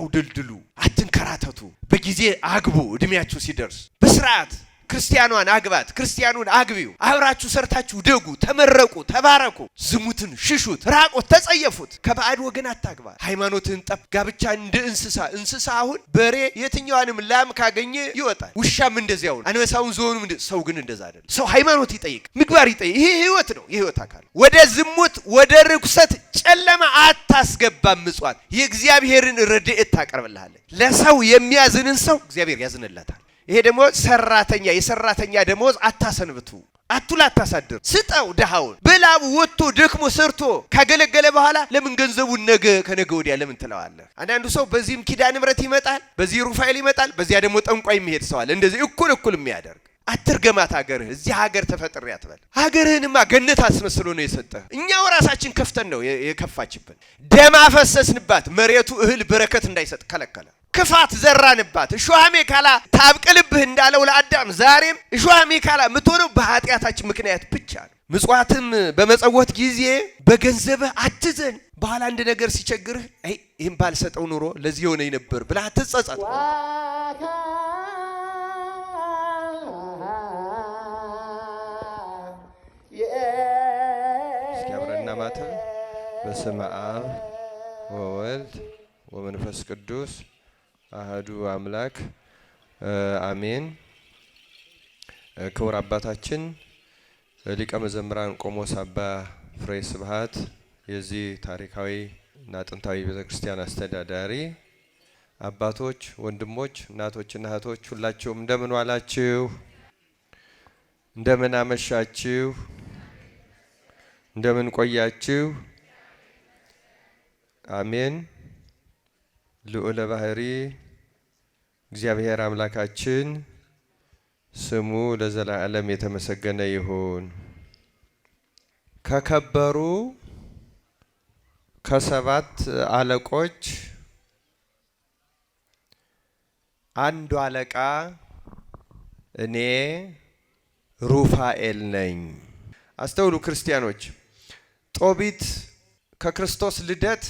አታውደልድሉ፣ አትንከራተቱ። በጊዜ አግቡ። እድሜያችሁ ሲደርስ በስርዓት ክርስቲያኗን አግባት፣ ክርስቲያኑን አግቢው። አብራችሁ ሰርታችሁ ደጉ፣ ተመረቁ፣ ተባረኩ። ዝሙትን ሽሹት፣ ራቆት፣ ተጸየፉት። ከባዕድ ወገን አታግባ። ሃይማኖትን ጠብቅ። ጋብቻ እንደ እንስሳ አሁን በሬ የትኛዋንም ላም ካገኘ ይወጣል። ውሻም እንደዚያው ነው። አንበሳውን ዞኑም ሰው ግን እንደዛ አይደለም። ሰው ሃይማኖት ይጠይቅ፣ ምግባር ይጠይቅ። ይሄ ህይወት ነው፣ የህይወት አካል። ወደ ዝሙት ወደ ርኩሰት ጨለማ አታስገባም። ምጽዋት የእግዚአብሔርን ረድኤት ታቀርብልሃለች። ለሰው የሚያዝንን ሰው እግዚአብሔር ያዝንለታል። ይሄ ደግሞ ሰራተኛ የሰራተኛ ደሞዝ አታሰንብቱ፣ አቱላ አታሳድር። ስጠው ድሃውን። በላቡ ወጥቶ ደክሞ ሰርቶ ካገለገለ በኋላ ለምን ገንዘቡን ነገ ከነገ ወዲያ ለምን ትለዋለህ? አንዳንዱ ሰው በዚህም ኪዳነ ምሕረት ይመጣል፣ በዚህ ሩፋኤል ይመጣል፣ በዚያ ደግሞ ጠንቋይ የሚሄድ ሰው አለ። እንደዚህ እኩል የሚያደርግ አትርገማት። ሀገርህ እዚህ ሀገር ተፈጥሬ አትበል። ሀገርህንማ ገነት አስመስሎ ነው የሰጠህ። እኛው ራሳችን ከፍተን ነው የከፋችብን። ደም አፈሰስንባት። መሬቱ እህል በረከት እንዳይሰጥ ከለከለ። ክፋት ዘራንባት። እሾህ አሜከላ ታብቅልብህ እንዳለው ለአዳም ዛሬም እሾህ አሜከላ የምትሆነው በኃጢአታችን ምክንያት ብቻ ነው። ምጽዋትም በመጸወት ጊዜ በገንዘብህ አትዘን። በኋላ አንድ ነገር ሲቸግርህ አይ ይህም ባልሰጠው ኑሮ ለዚህ ሆነኝ ነበር ብለህ አትጸጸት። እስኪ አብረና ማታ በስመ አብ ወወልድ ወመንፈስ ቅዱስ አሐዱ አምላክ አሜን። ክቡር አባታችን ሊቀ መዘምራን ቆሞስ አባ ፍሬ ስብሐት የዚህ ታሪካዊ እና ጥንታዊ ቤተክርስቲያን አስተዳዳሪ፣ አባቶች፣ ወንድሞች፣ እናቶችና እህቶች ሁላችሁም እንደምን ዋላችሁ? እንደምን አመሻችሁ? እንደምን ቆያችሁ? አሜን። ልዑለ ባህሪ እግዚአብሔር አምላካችን ስሙ ለዘላለም የተመሰገነ ይሁን። ከከበሩ ከሰባት አለቆች አንዱ አለቃ እኔ ሩፋኤል ነኝ። አስተውሉ ክርስቲያኖች። ጦቢት ከክርስቶስ ልደት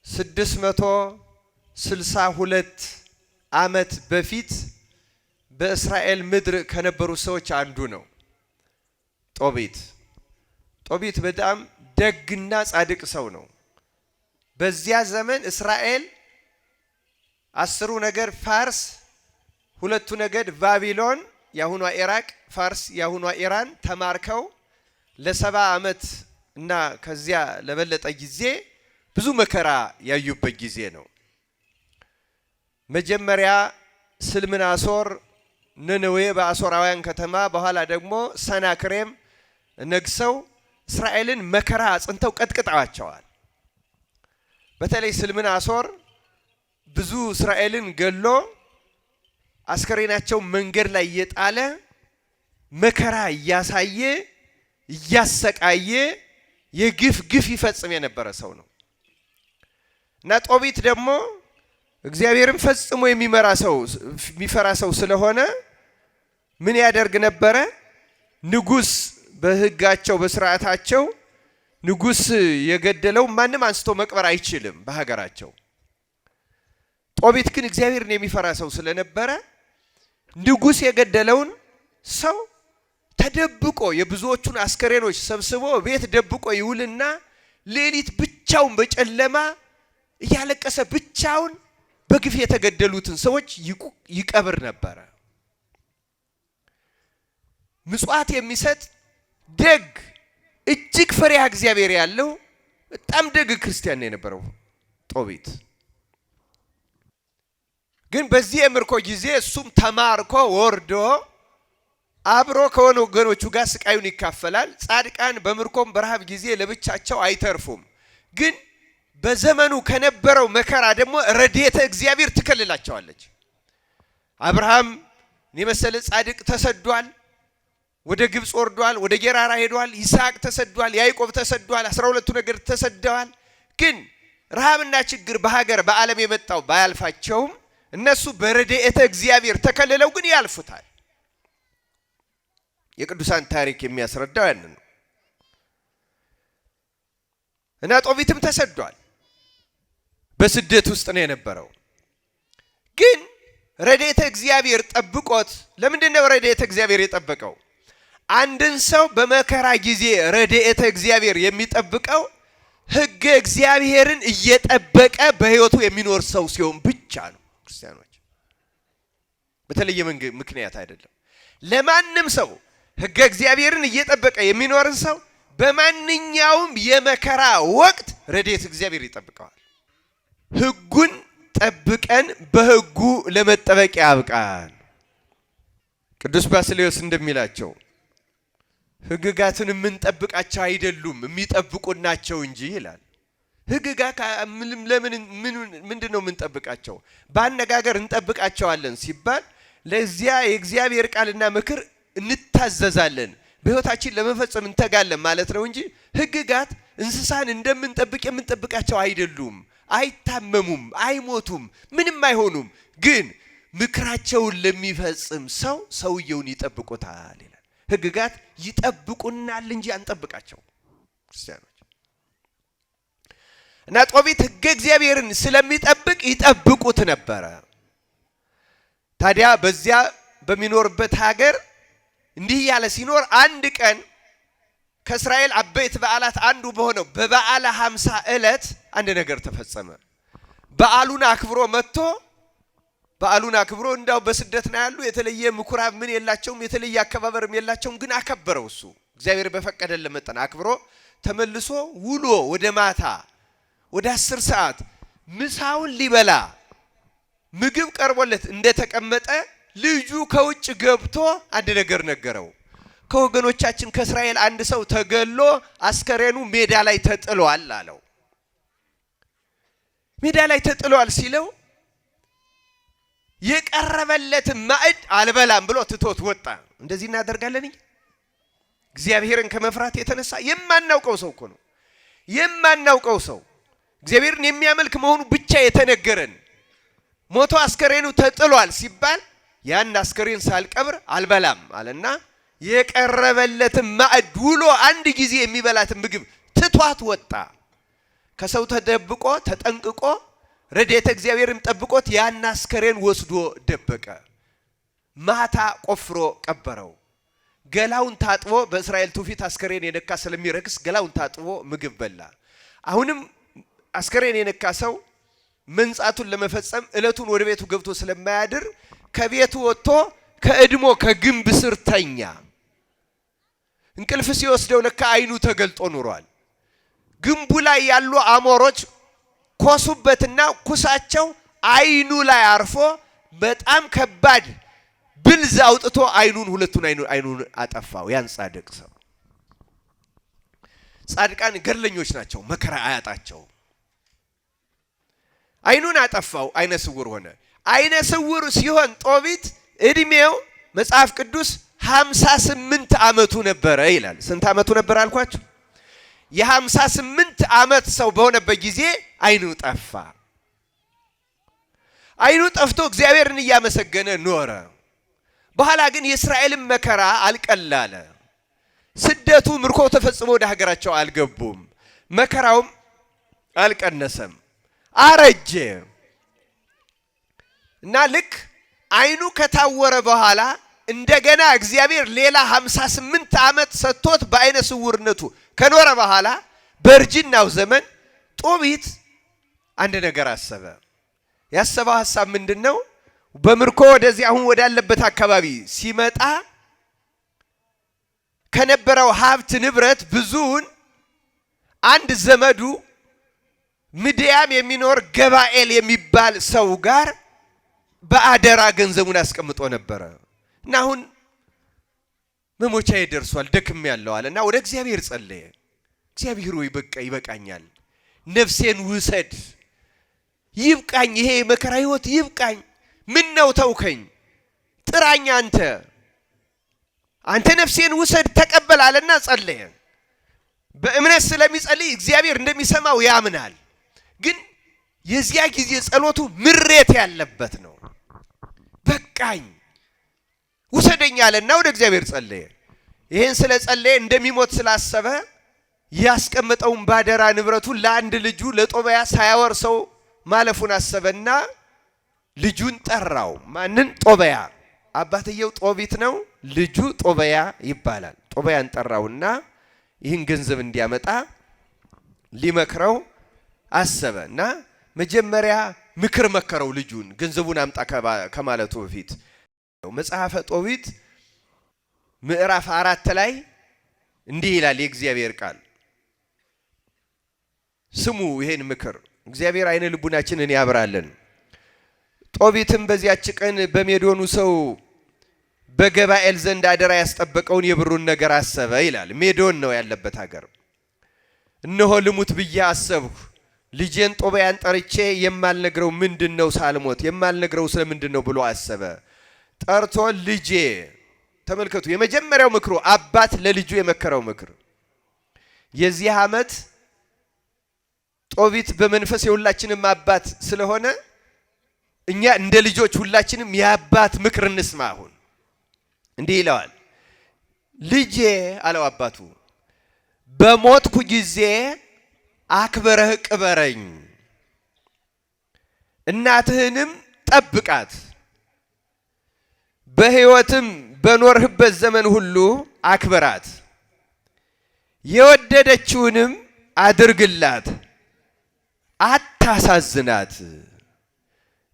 662 ዓመት በፊት በእስራኤል ምድር ከነበሩ ሰዎች አንዱ ነው። ጦቢት በጣም ደግና ጻድቅ ሰው ነው። በዚያ ዘመን እስራኤል 10ሩ ነገድ ፋርስ፣ 2ቱ ነገድ ባቢሎን ያሁኗ ኢራቅ፣ ፋርስ ያሁኗ ኢራን ተማርከው ለ70 ዓመት እና ከዚያ ለበለጠ ጊዜ ብዙ መከራ ያዩበት ጊዜ ነው። መጀመሪያ ስልምናሶር ነነዌ በአሶራውያን ከተማ፣ በኋላ ደግሞ ሰናክሬም ነግሰው እስራኤልን መከራ አጽንተው ቀጥቅጠዋቸዋል። በተለይ ስልምናሶር ብዙ እስራኤልን ገሎ አስከሬናቸው መንገድ ላይ እየጣለ መከራ እያሳየ እያሰቃየ የግፍ ይፈጽም የነበረ ሰው ነው እና ጦቢት ደግሞ እግዚአብሔርን ፈጽሞ የሚፈራ ሰው ስለሆነ ምን ያደርግ ነበረ? ንጉስ በሕጋቸው በስርዓታቸው ንጉስ የገደለው ማንም አንስቶ መቅበር አይችልም በሀገራቸው። ጦቢት ግን እግዚአብሔርን የሚፈራ ሰው ስለነበረ ንጉስ የገደለውን ሰው ተደብቆ የብዙዎቹን አስከሬኖች ሰብስቦ ቤት ደብቆ ይውልና ሌሊት ብቻውን በጨለማ እያለቀሰ ብቻውን በግፍ የተገደሉትን ሰዎች ይቀብር ነበረ። ምጽዋት የሚሰጥ ደግ እጅግ ፈሪሃ እግዚአብሔር ያለው በጣም ደግ ክርስቲያን ነው የነበረው ጦቢት። ግን በዚህ የምርኮ ጊዜ እሱም ተማርኮ ወርዶ አብሮ ከሆነ ወገኖቹ ጋር ስቃዩን ይካፈላል። ጻድቃን በምርኮም በረሃብ ጊዜ ለብቻቸው አይተርፉም። ግን በዘመኑ ከነበረው መከራ ደግሞ ረድኤተ እግዚአብሔር ትከልላቸዋለች። አብርሃም የመሰለ ጻድቅ ተሰዷል፣ ወደ ግብጽ ወርዷል፣ ወደ ጌራራ ሄዷል። ይስሐቅ ተሰዷል፣ ያዕቆብ ተሰዷል፣ 12ቱ ነገድ ተሰደዋል። ግን ረሃብና ችግር በሀገር በዓለም የመጣው ባያልፋቸውም እነሱ በረድኤተ እግዚአብሔር ተከልለው ግን ያልፉታል። የቅዱሳን ታሪክ የሚያስረዳው ያን ነው። እና ጦቢትም ተሰዷል። በስደት ውስጥ ነው የነበረው። ግን ረድኤተ እግዚአብሔር ጠብቆት። ለምንድነው ረድኤተ እግዚአብሔር የጠበቀው? አንድን ሰው በመከራ ጊዜ ረድኤተ እግዚአብሔር የሚጠብቀው ሕገ እግዚአብሔርን እየጠበቀ በሕይወቱ የሚኖር ሰው ሲሆን ብቻ ነው። ክርስቲያኖች በተለየ ምክንያት አይደለም። ለማንም ሰው ሕገ እግዚአብሔርን እየጠበቀ የሚኖርን ሰው በማንኛውም የመከራ ወቅት ረድኤተ እግዚአብሔር ይጠብቀዋል። ሕጉን ጠብቀን በሕጉ ለመጠበቅ ያብቃን። ቅዱስ ባስልዮስ እንደሚላቸው ሕግጋትን የምንጠብቃቸው አይደሉም የሚጠብቁን ናቸው እንጂ ይላል። ሕግጋት ምንድነው የምንጠብቃቸው? በአነጋገር እንጠብቃቸዋለን ሲባል ለዚያ የእግዚአብሔር ቃልና ምክር እንታዘዛለን፣ በሕይወታችን ለመፈጸም እንተጋለን ማለት ነው እንጂ ሕግጋት እንስሳን እንደምንጠብቅ የምንጠብቃቸው አይደሉም። አይታመሙም፣ አይሞቱም፣ ምንም አይሆኑም። ግን ምክራቸውን ለሚፈጽም ሰው ሰውየውን ይጠብቁታል ይላል። ሕግጋት ይጠብቁናል እንጂ አንጠብቃቸው ክርስቲያኖች። እና ጦቢት ሕገ እግዚአብሔርን ስለሚጠብቅ ይጠብቁት ነበረ። ታዲያ በዚያ በሚኖርበት ሀገር እንዲህ ያለ ሲኖር አንድ ቀን ከእስራኤል አበይት በዓላት አንዱ በሆነው በበዓለ 50 ዕለት አንድ ነገር ተፈጸመ። በዓሉን አክብሮ መጥቶ በዓሉን አክብሮ እንዳው በስደት ነው ያሉ የተለየ ምኩራብ ምን የላቸውም፣ የተለየ አከባበርም የላቸውም። ግን አከበረው እሱ እግዚአብሔር በፈቀደለት መጠን አክብሮ ተመልሶ ውሎ ወደ ማታ ወደ 10 ሰዓት ምሳውን ሊበላ ምግብ ቀርቦለት እንደተቀመጠ ልጁ ከውጭ ገብቶ አንድ ነገር ነገረው። ከወገኖቻችን ከእስራኤል አንድ ሰው ተገሎ አስከሬኑ ሜዳ ላይ ተጥሏል አለው። ሜዳ ላይ ተጥሏል ሲለው የቀረበለት ማዕድ አልበላም ብሎ ትቶት ወጣ። እንደዚህ እናደርጋለን እኛ እግዚአብሔርን ከመፍራት የተነሳ። የማናውቀው ሰው እኮ ነው የማናውቀው ሰው እግዚአብሔርን የሚያመልክ መሆኑ ብቻ የተነገረን ሞቶ አስከሬኑ ተጥሏል ሲባል ያን አስከሬን ሳልቀብር አልበላም አለና የቀረበለትን ማዕድ ውሎ አንድ ጊዜ የሚበላትን ምግብ ትቷት ወጣ። ከሰው ተደብቆ ተጠንቅቆ ረድኤተ እግዚአብሔርን ጠብቆት ያን አስከሬን ወስዶ ደበቀ። ማታ ቆፍሮ ቀበረው። ገላውን ታጥቦ በእስራኤል ትውፊት አስከሬን የነካ ስለሚረክስ ገላውን ታጥቦ ምግብ በላ። አሁንም አስከሬን የነካ ሰው መንጻቱን ለመፈጸም እለቱን ወደ ቤቱ ገብቶ ስለማያድር ከቤቱ ወጥቶ ከእድሞ ከግንብ ስር ተኛ። እንቅልፍ ሲወስደው ለካ አይኑ ተገልጦ ኑሯል። ግንቡ ላይ ያሉ አሞሮች ኮሱበትና ኩሳቸው አይኑ ላይ አርፎ በጣም ከባድ ብልዝ አውጥቶ ሁለቱን አይኑን አጠፋው። ያን ጻድቅ ሰው ጻድቃን ገድለኞች ናቸው፣ መከራ አያጣቸው። አይኑን አጠፋው፣ አይነ ስውር ሆነ። አይነ ስውር ሲሆን ጦቢት እድሜው መጽሐፍ ቅዱስ 58 ዓመቱ ነበረ ይላል። ስንት ዓመቱ ነበር አልኳችሁ? የ58 ዓመት ሰው በሆነበት ጊዜ አይኑ ጠፋ። አይኑ ጠፍቶ እግዚአብሔርን እያመሰገነ ኖረ። በኋላ ግን የእስራኤልን መከራ አልቀላለ። ስደቱ ምርኮ ተፈጽሞ ወደ ሀገራቸው አልገቡም። መከራውም አልቀነሰም። አረጀ እና ልክ አይኑ ከታወረ በኋላ እንደገና እግዚአብሔር ሌላ 58 ዓመት ሰጥቶት በአይነ ስውርነቱ ከኖረ በኋላ በእርጅናው ዘመን ጦቢት አንድ ነገር አሰበ። ያሰበው ሐሳብ ምንድነው? በምርኮ ወደዚህ አሁን ወዳለበት አካባቢ ሲመጣ ከነበረው ሀብት ንብረት ብዙውን አንድ ዘመዱ ምድያም የሚኖር ገባኤል የሚባል ሰው ጋር በአደራ ገንዘቡን አስቀምጦ ነበረ እና አሁን መሞቻዬ ደርሷል ደክም ያለው አለና ወደ እግዚአብሔር ጸለየ። እግዚአብሔር ሆይ በቃ ይበቃኛል፣ ነፍሴን ውሰድ፣ ይብቃኝ፣ ይሄ መከራ ህይወት ይብቃኝ፣ ምን ነው ተውከኝ፣ ጥራኝ፣ አንተ ነፍሴን ውሰድ ተቀበል አለና ጸለየ። በእምነት ስለሚጸልይ እግዚአብሔር እንደሚሰማው ያምናል። ግን የዚያ ጊዜ ጸሎቱ ምሬት ያለበት ነው። በቃኝ ውሰደኝ አለና ወደ እግዚአብሔር ጸለየ። ይሄን ስለ ጸለየ እንደሚሞት ስላሰበ ያስቀመጠውን ባደራ ንብረቱን ለአንድ ልጁ ለጦቢያ ሳያወርሰው ማለፉን አሰበና ልጁን ጠራው። ማንን? ጦበያ። አባትየው ጦቢት ነው፣ ልጁ ጦበያ ይባላል። ጦበያን ጠራውና ይህን ገንዘብ እንዲያመጣ ሊመክረው አሰበና መጀመሪያ ምክር መከረው ልጁን ገንዘቡን አምጣ ከማለቱ በፊት። መጽሐፈ ጦቢት ምዕራፍ 4 ላይ እንዲህ ይላል የእግዚአብሔር ቃል። ስሙ ይሄን ምክር፣ እግዚአብሔር አይነ ልቡናችንን ያብራልን። ጦቢትም በዚያች ቀን በሜዶኑ ሰው በገባኤል ዘንድ አደራ ያስጠበቀውን የብሩን ነገር አሰበ ይላል። ሜዶን ነው ያለበት ሀገር። እነሆ ልሙት ብዬ አሰብሁ፣ ልጄን ጦበያን ጠርቼ የማልነግረው ምንድነው ሳልሞት የማልነግረው ስለምንድነው ብሎ አሰበ። ጠርቶ ልጄ፣ ተመልከቱ የመጀመሪያው ምክሩ አባት ለልጁ የመከረው ምክር። የዚህ ዓመት ጦቢት በመንፈስ የሁላችንም አባት ስለሆነ እኛ እንደ ልጆች ሁላችንም የአባት ምክር እንስማ። አሁን እንዲህ ይለዋል፣ ልጄ አለው አባቱ፣ በሞትኩ ጊዜ አክብረህ ቅበረኝ፣ እናትህንም ጠብቃት፣ በሕይወትም በኖርህበት ዘመን ሁሉ አክብራት፣ የወደደችውንም አድርግላት፣ አታሳዝናት።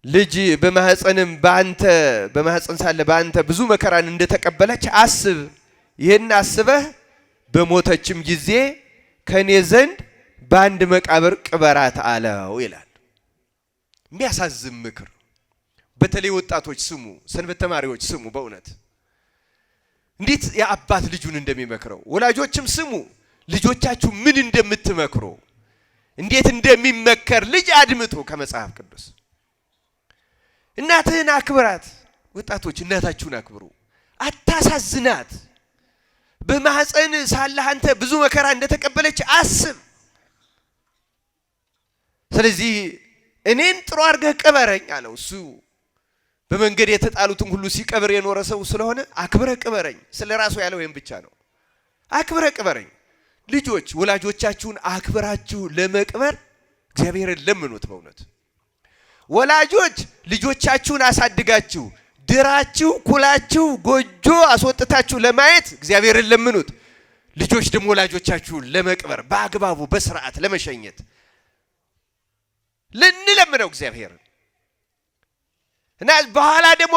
ልጅ በማህፀንም በማህፀን ሳለ በአንተ ብዙ መከራን እንደተቀበለች አስብ። ይህን አስበህ በሞተችም ጊዜ ከኔ ዘንድ በአንድ መቃብር ቅበራት አለው ይላል። የሚያሳዝን ምክር። በተለይ ወጣቶች ስሙ፣ ሰንበት ተማሪዎች ስሙ። በእውነት እንዴት የአባት ልጁን እንደሚመክረው ወላጆችም ስሙ፣ ልጆቻችሁ ምን እንደምትመክሩ፣ እንዴት እንደሚመከር ልጅ አድምጡ ከመጽሐፍ ቅዱስ። እናትህን አክብራት። ወጣቶች እናታችሁን አክብሩ፣ አታሳዝናት። በማህፀን ሳለህ አንተ ብዙ መከራ እንደተቀበለች አስብ። ስለዚህ እኔን ጥሩ አድርገህ ቅበረኝ አለው። እሱ በመንገድ የተጣሉትን ሁሉ ሲቀብር የኖረ ሰው ስለሆነ አክብረህ ቅበረኝ። ስለ ራሱ ያለው ይሄን ብቻ ነው። አክብረህ ቅበረኝ። ልጆች ወላጆቻችሁን አክብራችሁ ለመቅበር እግዚአብሔርን ለምኑት። በእውነት ወላጆች ልጆቻችሁን አሳድጋችሁ ድራችሁ ኩላችሁ ጎጆ አስወጥታችሁ ለማየት እግዚአብሔርን ለምኑት። ልጆች ደግሞ ወላጆቻችሁን ለመቅበር በአግባቡ በስርዓት ለመሸኘት ለንለምነው እግዚአብሔርን እና በኋላ ደግሞ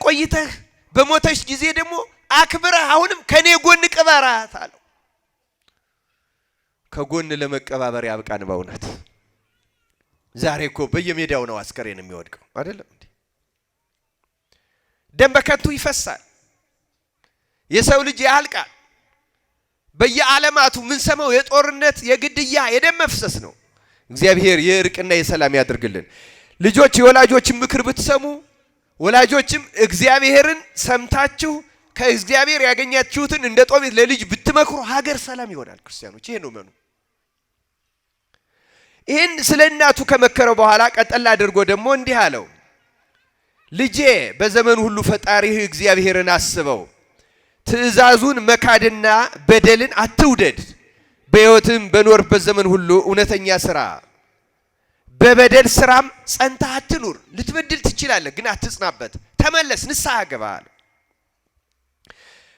ቆይተህ በሞተሽ ጊዜ ደግሞ አክብረህ አሁንም ከኔ ጎን ቅበራት አለው። ከጎን ለመቀባበር ያብቃን በእውነት። ዛሬ እኮ በየሜዳው ነው አስከሬን የሚወድቀው አይደለም እንዴ? ደም በከንቱ ይፈሳል። የሰው ልጅ ያልቃል። በየዓለማቱ ምን ሰማው የጦርነት የግድያ የደም መፍሰስ ነው። እግዚአብሔር የእርቅና የሰላም ያድርግልን። ልጆች የወላጆችን ምክር ብትሰሙ፣ ወላጆችም እግዚአብሔርን ሰምታችሁ ከእግዚአብሔር ያገኛችሁትን እንደ ጦቢት ለልጅ ብትመክሩ ሀገር ሰላም ይሆናል። ክርስቲያኖች ይሄ ነው መኑ። ይህን ስለ እናቱ ከመከረው በኋላ ቀጠል አድርጎ ደግሞ እንዲህ አለው፣ ልጄ በዘመኑ ሁሉ ፈጣሪህ እግዚአብሔርን አስበው፣ ትእዛዙን መካድና በደልን አትውደድ። በሕይወትም በኖርበት ዘመን ሁሉ እውነተኛ ስራ፣ በበደል ስራም ጸንተህ አትኑር። ልትበድል ትችላለህ፣ ግን አትጽናበት። ተመለስ፣ ንስሐ ግባ።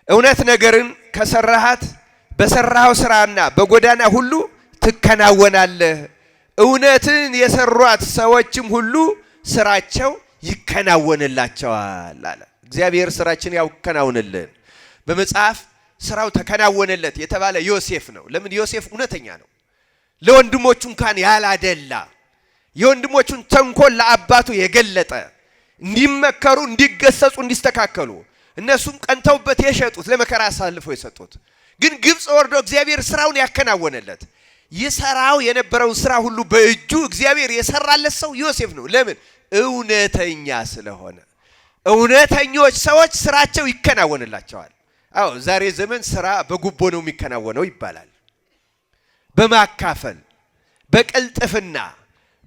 እውነት ነገርን ከሰራሃት በሰራኸው ስራና በጎዳና ሁሉ ትከናወናለህ። እውነትን የሰሯት ሰዎችም ሁሉ ስራቸው ይከናወንላቸዋል አለ። እግዚአብሔር ስራችን ያከናውንልን። በመጽሐፍ ስራው ተከናወነለት የተባለ ዮሴፍ ነው። ለምን? ዮሴፍ እውነተኛ ነው። ለወንድሞቹ እንኳን ያላደላ፣ የወንድሞቹን ተንኮል ለአባቱ የገለጠ፣ እንዲመከሩ፣ እንዲገሰጹ፣ እንዲስተካከሉ እነሱም ቀንተውበት የሸጡት ለመከራ አሳልፈው የሰጡት ግን ግብፅ ወርዶ እግዚአብሔር ስራውን ያከናወነለት። ይሰራው የነበረውን ስራ ሁሉ በእጁ እግዚአብሔር የሰራለት ሰው ዮሴፍ ነው። ለምን? እውነተኛ ስለሆነ። እውነተኞች ሰዎች ስራቸው ይከናወንላቸዋል። አዎ ዛሬ ዘመን ስራ በጉቦ ነው የሚከናወነው ይባላል። በማካፈል፣ በቅልጥፍና፣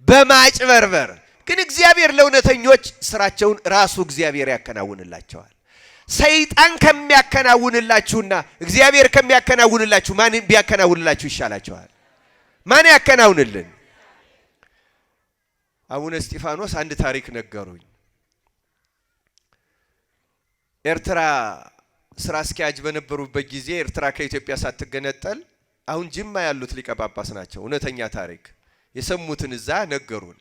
በማጭበርበር። ግን እግዚአብሔር ለእውነተኞች ስራቸውን ራሱ እግዚአብሔር ያከናውንላቸዋል። ሰይጣን ከሚያከናውንላችሁና እግዚአብሔር ከሚያከናውንላችሁ ማን ቢያከናውንላችሁ ይሻላችኋል? ማን ያከናውንልን? አቡነ እስጢፋኖስ አንድ ታሪክ ነገሩኝ። ኤርትራ ስራ አስኪያጅ በነበሩበት ጊዜ ኤርትራ ከኢትዮጵያ ሳትገነጠል አሁን ጅማ ያሉት ሊቀ ጳጳስ ናቸው። እውነተኛ ታሪክ የሰሙትን እዛ ነገሩን።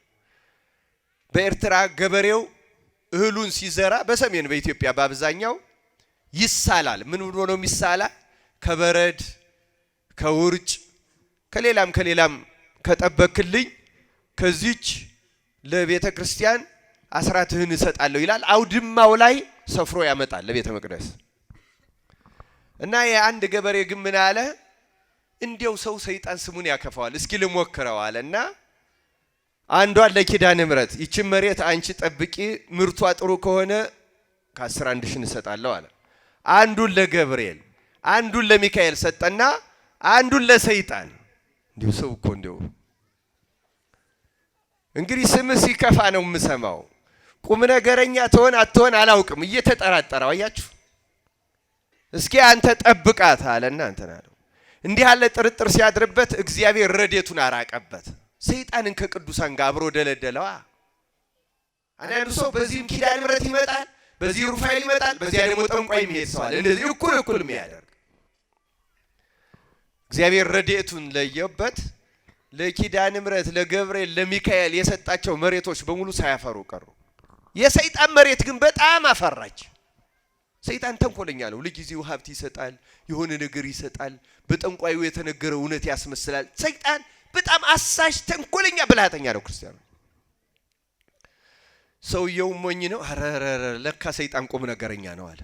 በኤርትራ ገበሬው እህሉን ሲዘራ በሰሜን በኢትዮጵያ በአብዛኛው ይሳላል። ምን ብሎ ነው የሚሳላ? ከበረድ ከውርጭ ከሌላም ከጠበክልኝ ከዚች ለቤተ ክርስቲያን አስራትህን እሰጣለሁ ይላል። አውድማው ላይ ሰፍሮ ያመጣል ለቤተ መቅደስ። እና የአንድ ገበሬ ግን ምን አለ? እንዲያው ሰው ሰይጣን ስሙን ያከፋዋል፣ እስኪ ልሞክረው አለና አንዷን ለኪዳነ ምሕረት ይቺ መሬት አንቺ ጠብቂ፣ ምርቷ ጥሩ ከሆነ ከ10 1,000 እሰጣለሁ አለ። አንዱን ለገብርኤል አንዱን ለሚካኤል ሰጠና አንዱን ለሰይጣን። እንዲሁ ሰው እኮ እንዲሁ እንግዲህ ስም ሲከፋ ነው የምሰማው። ቁም ነገረኛ ትሆን አትሆን አላውቅም፣ እየተጠራጠረው አያችሁ። እስኪ አንተ ጠብቃት አለና እንተና ነው። እንዲህ ያለ ጥርጥር ሲያድርበት እግዚአብሔር ረድኤቱን አራቀበት። ሰይጣንን ከቅዱሳን ጋር አብሮ ደለደለዋ። አንዳንዱ ሰው በዚህም ኪዳነ ምሕረት ይመጣል፣ በዚህ ሩፋኤል ይመጣል፣ በዚያ ደግሞ ጠንቋይ የሚሄድ ሰው አለ። እንደዚህ እኩል የሚያደርግ እግዚአብሔር ረድኤቱን ለየበት። ለኪዳነ ምሕረት ለገብርኤል ለሚካኤል የሰጣቸው መሬቶች በሙሉ ሳያፈሩ ቀሩ። የሰይጣን መሬት ግን በጣም አፈራች። ሰይጣን ተንኮለኛ ነው። ለጊዜው ሀብት ይሰጣል፣ የሆነ ነገር ይሰጣል፣ በጠንቋዩ የተነገረ እውነት ያስመስላል። ሰይጣን በጣም አሳሽ ተንኮለኛ ብልሃተኛ ነው። ክርስቲያኑ ሰውየው ሞኝ ነው። አረረረ ለካ ሰይጣን ቁም ነገረኛ ነው አለ።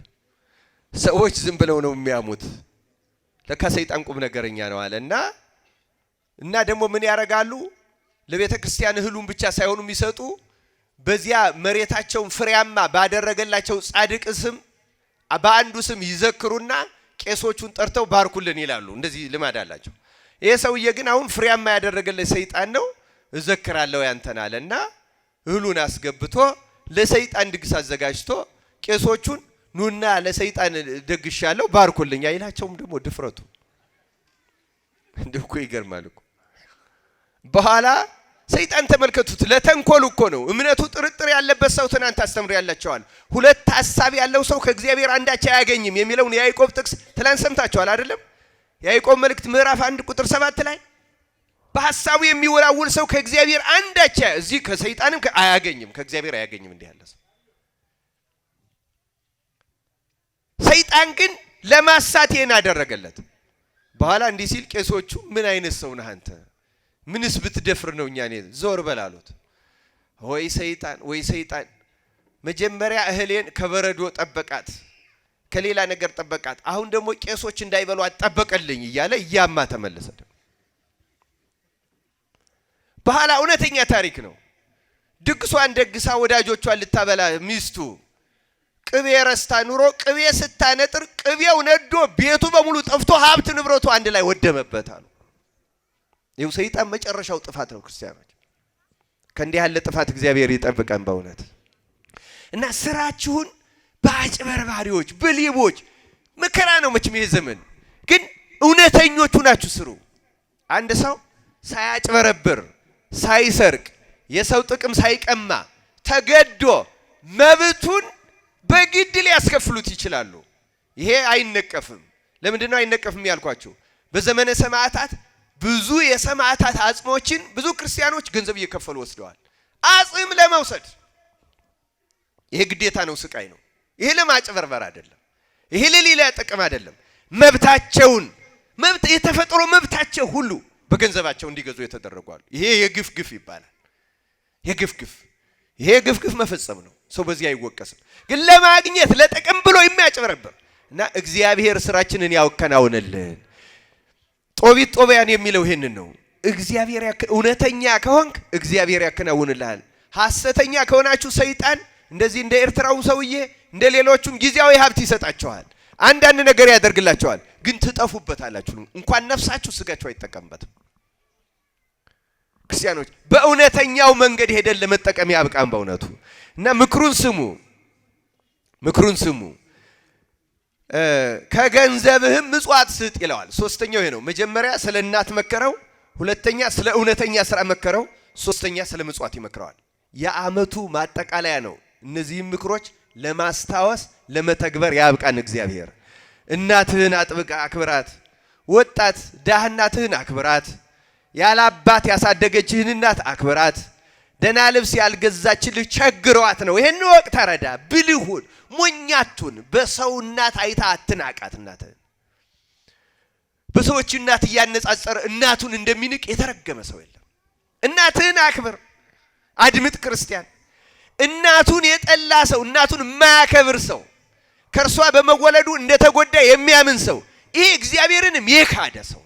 ሰዎች ዝም ብለው ነው የሚያሙት፣ ለካ ሰይጣን ቁም ነገረኛ ነው አለ። እና ደግሞ ምን ያደርጋሉ? ለቤተ ክርስቲያን እህሉን ብቻ ሳይሆኑ የሚሰጡ በዚያ መሬታቸውን ፍሬያማ ባደረገላቸው ጻድቅ ስም በአንዱ ስም ይዘክሩና ቄሶቹን ጠርተው ባርኩልን ይላሉ። እንደዚህ ልማድ አላቸው። ይሄ ሰውዬ ግን አሁን ፍሬያማ ያደረገለት ሰይጣን ነው። እዘክራለሁ ያንተን አለና እህሉን አስገብቶ ለሰይጣን ድግስ አዘጋጅቶ ቄሶቹን ኑና ለሰይጣን ደግሻለሁ ባርኩልኝ አይላቸውም። ደግሞ ድፍረቱ እንደው ይገርማል እኮ። በኋላ ሰይጣን ተመልከቱት፣ ለተንኮል እኮ ነው። እምነቱ ጥርጥር ያለበት ሰው ትናንት አስተምር ያላቸዋል። ሁለት ሐሳብ ያለው ሰው ከእግዚአብሔር አንዳች አያገኝም የሚለውን የያዕቆብ ጥቅስ ትላንት ሰምታችኋል አይደለም? የያዕቆብ መልእክት ምዕራፍ 1 ቁጥር 7 ላይ በሐሳቡ የሚወላውል ሰው ከእግዚአብሔር አንዳች እዚህ ከሰይጣንም አያገኝም፣ ከእግዚአብሔር አያገኝም እንዲህ ያለ ሰው። ሰይጣን ግን ለማሳት ይሄን አደረገለት። በኋላ እንዲህ ሲል ቄሶቹ ምን አይነት ሰው ነህ አንተ? ምንስ ብትደፍር ነው እኛን ዞር በላሉት። ወይ ሰይጣን መጀመሪያ እህሌን ከበረዶ ጠበቃት፣ ከሌላ ነገር ጠበቃት፣ አሁን ደግሞ ቄሶች እንዳይበሏት ጠበቀልኝ እያለ እያማ ተመለሰ። በኋላ እውነተኛ ታሪክ ነው። ድግሷን ደግሳ ወዳጆቿን ልታበላ ሚስቱ ቅቤ ረስታ ኑሮ ቅቤ ስታነጥር ቅቤው ነዶ ቤቱ በሙሉ ጠፍቶ ሀብት ንብረቱ አንድ ላይ ወደመበት አሉ። ይኸው ሰይጣን መጨረሻው ጥፋት ነው። ክርስቲያኖች ከእንዲህ ያለ ጥፋት እግዚአብሔር ይጠብቀን በእውነት። እና ስራችሁን በአጭበርባሪዎች በሌቦች መከራ ነው መቼም ይሄ ዘመን፣ ግን እውነተኞቹ ናችሁ ስሩ። አንድ ሰው ሳያጭበረብር ሳይሰርቅ የሰው ጥቅም ሳይቀማ ተገዶ መብቱን በግድ ሊያስከፍሉት ይችላሉ። ይሄ አይነቀፍም። ለምንድን ነው አይነቀፍም ያልኳችሁ? በዘመነ ሰማዕታት ብዙ የሰማዕታት አጽሞችን ብዙ ክርስቲያኖች ገንዘብ እየከፈሉ ወስደዋል። አጽም ለመውሰድ ይሄ ግዴታ ነው፣ ስቃይ ነው። ይሄ ለማጭበርበር አይደለም፣ ይሄ ለሌላ ጥቅም አይደለም። መብታቸውን የተፈጥሮ መብታቸው ሁሉ በገንዘባቸው እንዲገዙ የተደረጓሉ። ይሄ የግፍ ግፍ ይባላል። ይሄ ግፍ መፈጸም ነው። ሰው በዚህ አይወቀስም። ግን ለማግኘት ለጥቅም ብሎ የሚያጭበረብር እና እግዚአብሔር ስራችንን ያከናውንልን። ጦቢት ጦቢያን የሚለው ይሄንን ነው። እግዚአብሔር እውነተኛ ከሆንክ እግዚአብሔር ያከናውንልሃል። ሐሰተኛ ከሆናችሁ ሰይጣን እንደዚህ እንደ ኤርትራው ሰውዬ እንደ ሌሎቹም ጊዜያዊ ሀብት ይሰጣቸዋል፣ አንዳንድ ነገር ያደርግላቸዋል። ግን ትጠፉበታላችሁ። እንኳን ነፍሳችሁ ስጋችሁ አይጠቀምበትም። ክርስቲያኖች በእውነተኛው መንገድ ሄደን ለመጠቀም ያብቃን በእውነቱ። እና ምክሩን ስሙ ከገንዘብህም ምጽዋት ስጥ ይለዋል። ሶስተኛው ይሄ ነው። መጀመሪያ ስለ እናት መከረው፣ ሁለተኛ ስለ እውነተኛ ስራ መከረው፣ ሶስተኛ ስለ ምጽዋት ይመክረዋል። የዓመቱ ማጠቃለያ ነው። እነዚህ ምክሮች ለማስታወስ ለመተግበር ያብቃን እግዚአብሔር። እናትህን አጥብቃ አክብራት። ወጣት ደሃ እናትህን አክብራት። ያለ አባት ያሳደገችህን እናት አክብራት። ደህና ልብስ ያልገዛችልህ ቸግሯት ነው። ይሄን ወቅት ተረዳ። ብልሁን ሞኛቱን በሰው እናት አይታ አትናቃት። እናትህን በሰዎች እናት እያነጻጸረ እናቱን እንደሚንቅ የተረገመ ሰው የለም። እናትህን አክብር። አድምጥ ክርስቲያን። እናቱን የጠላ ሰው፣ እናቱን የማያከብር ሰው፣ ከርሷ በመወለዱ እንደተጎዳ የሚያምን ሰው ይሄ እግዚአብሔርንም የካደ ሰው።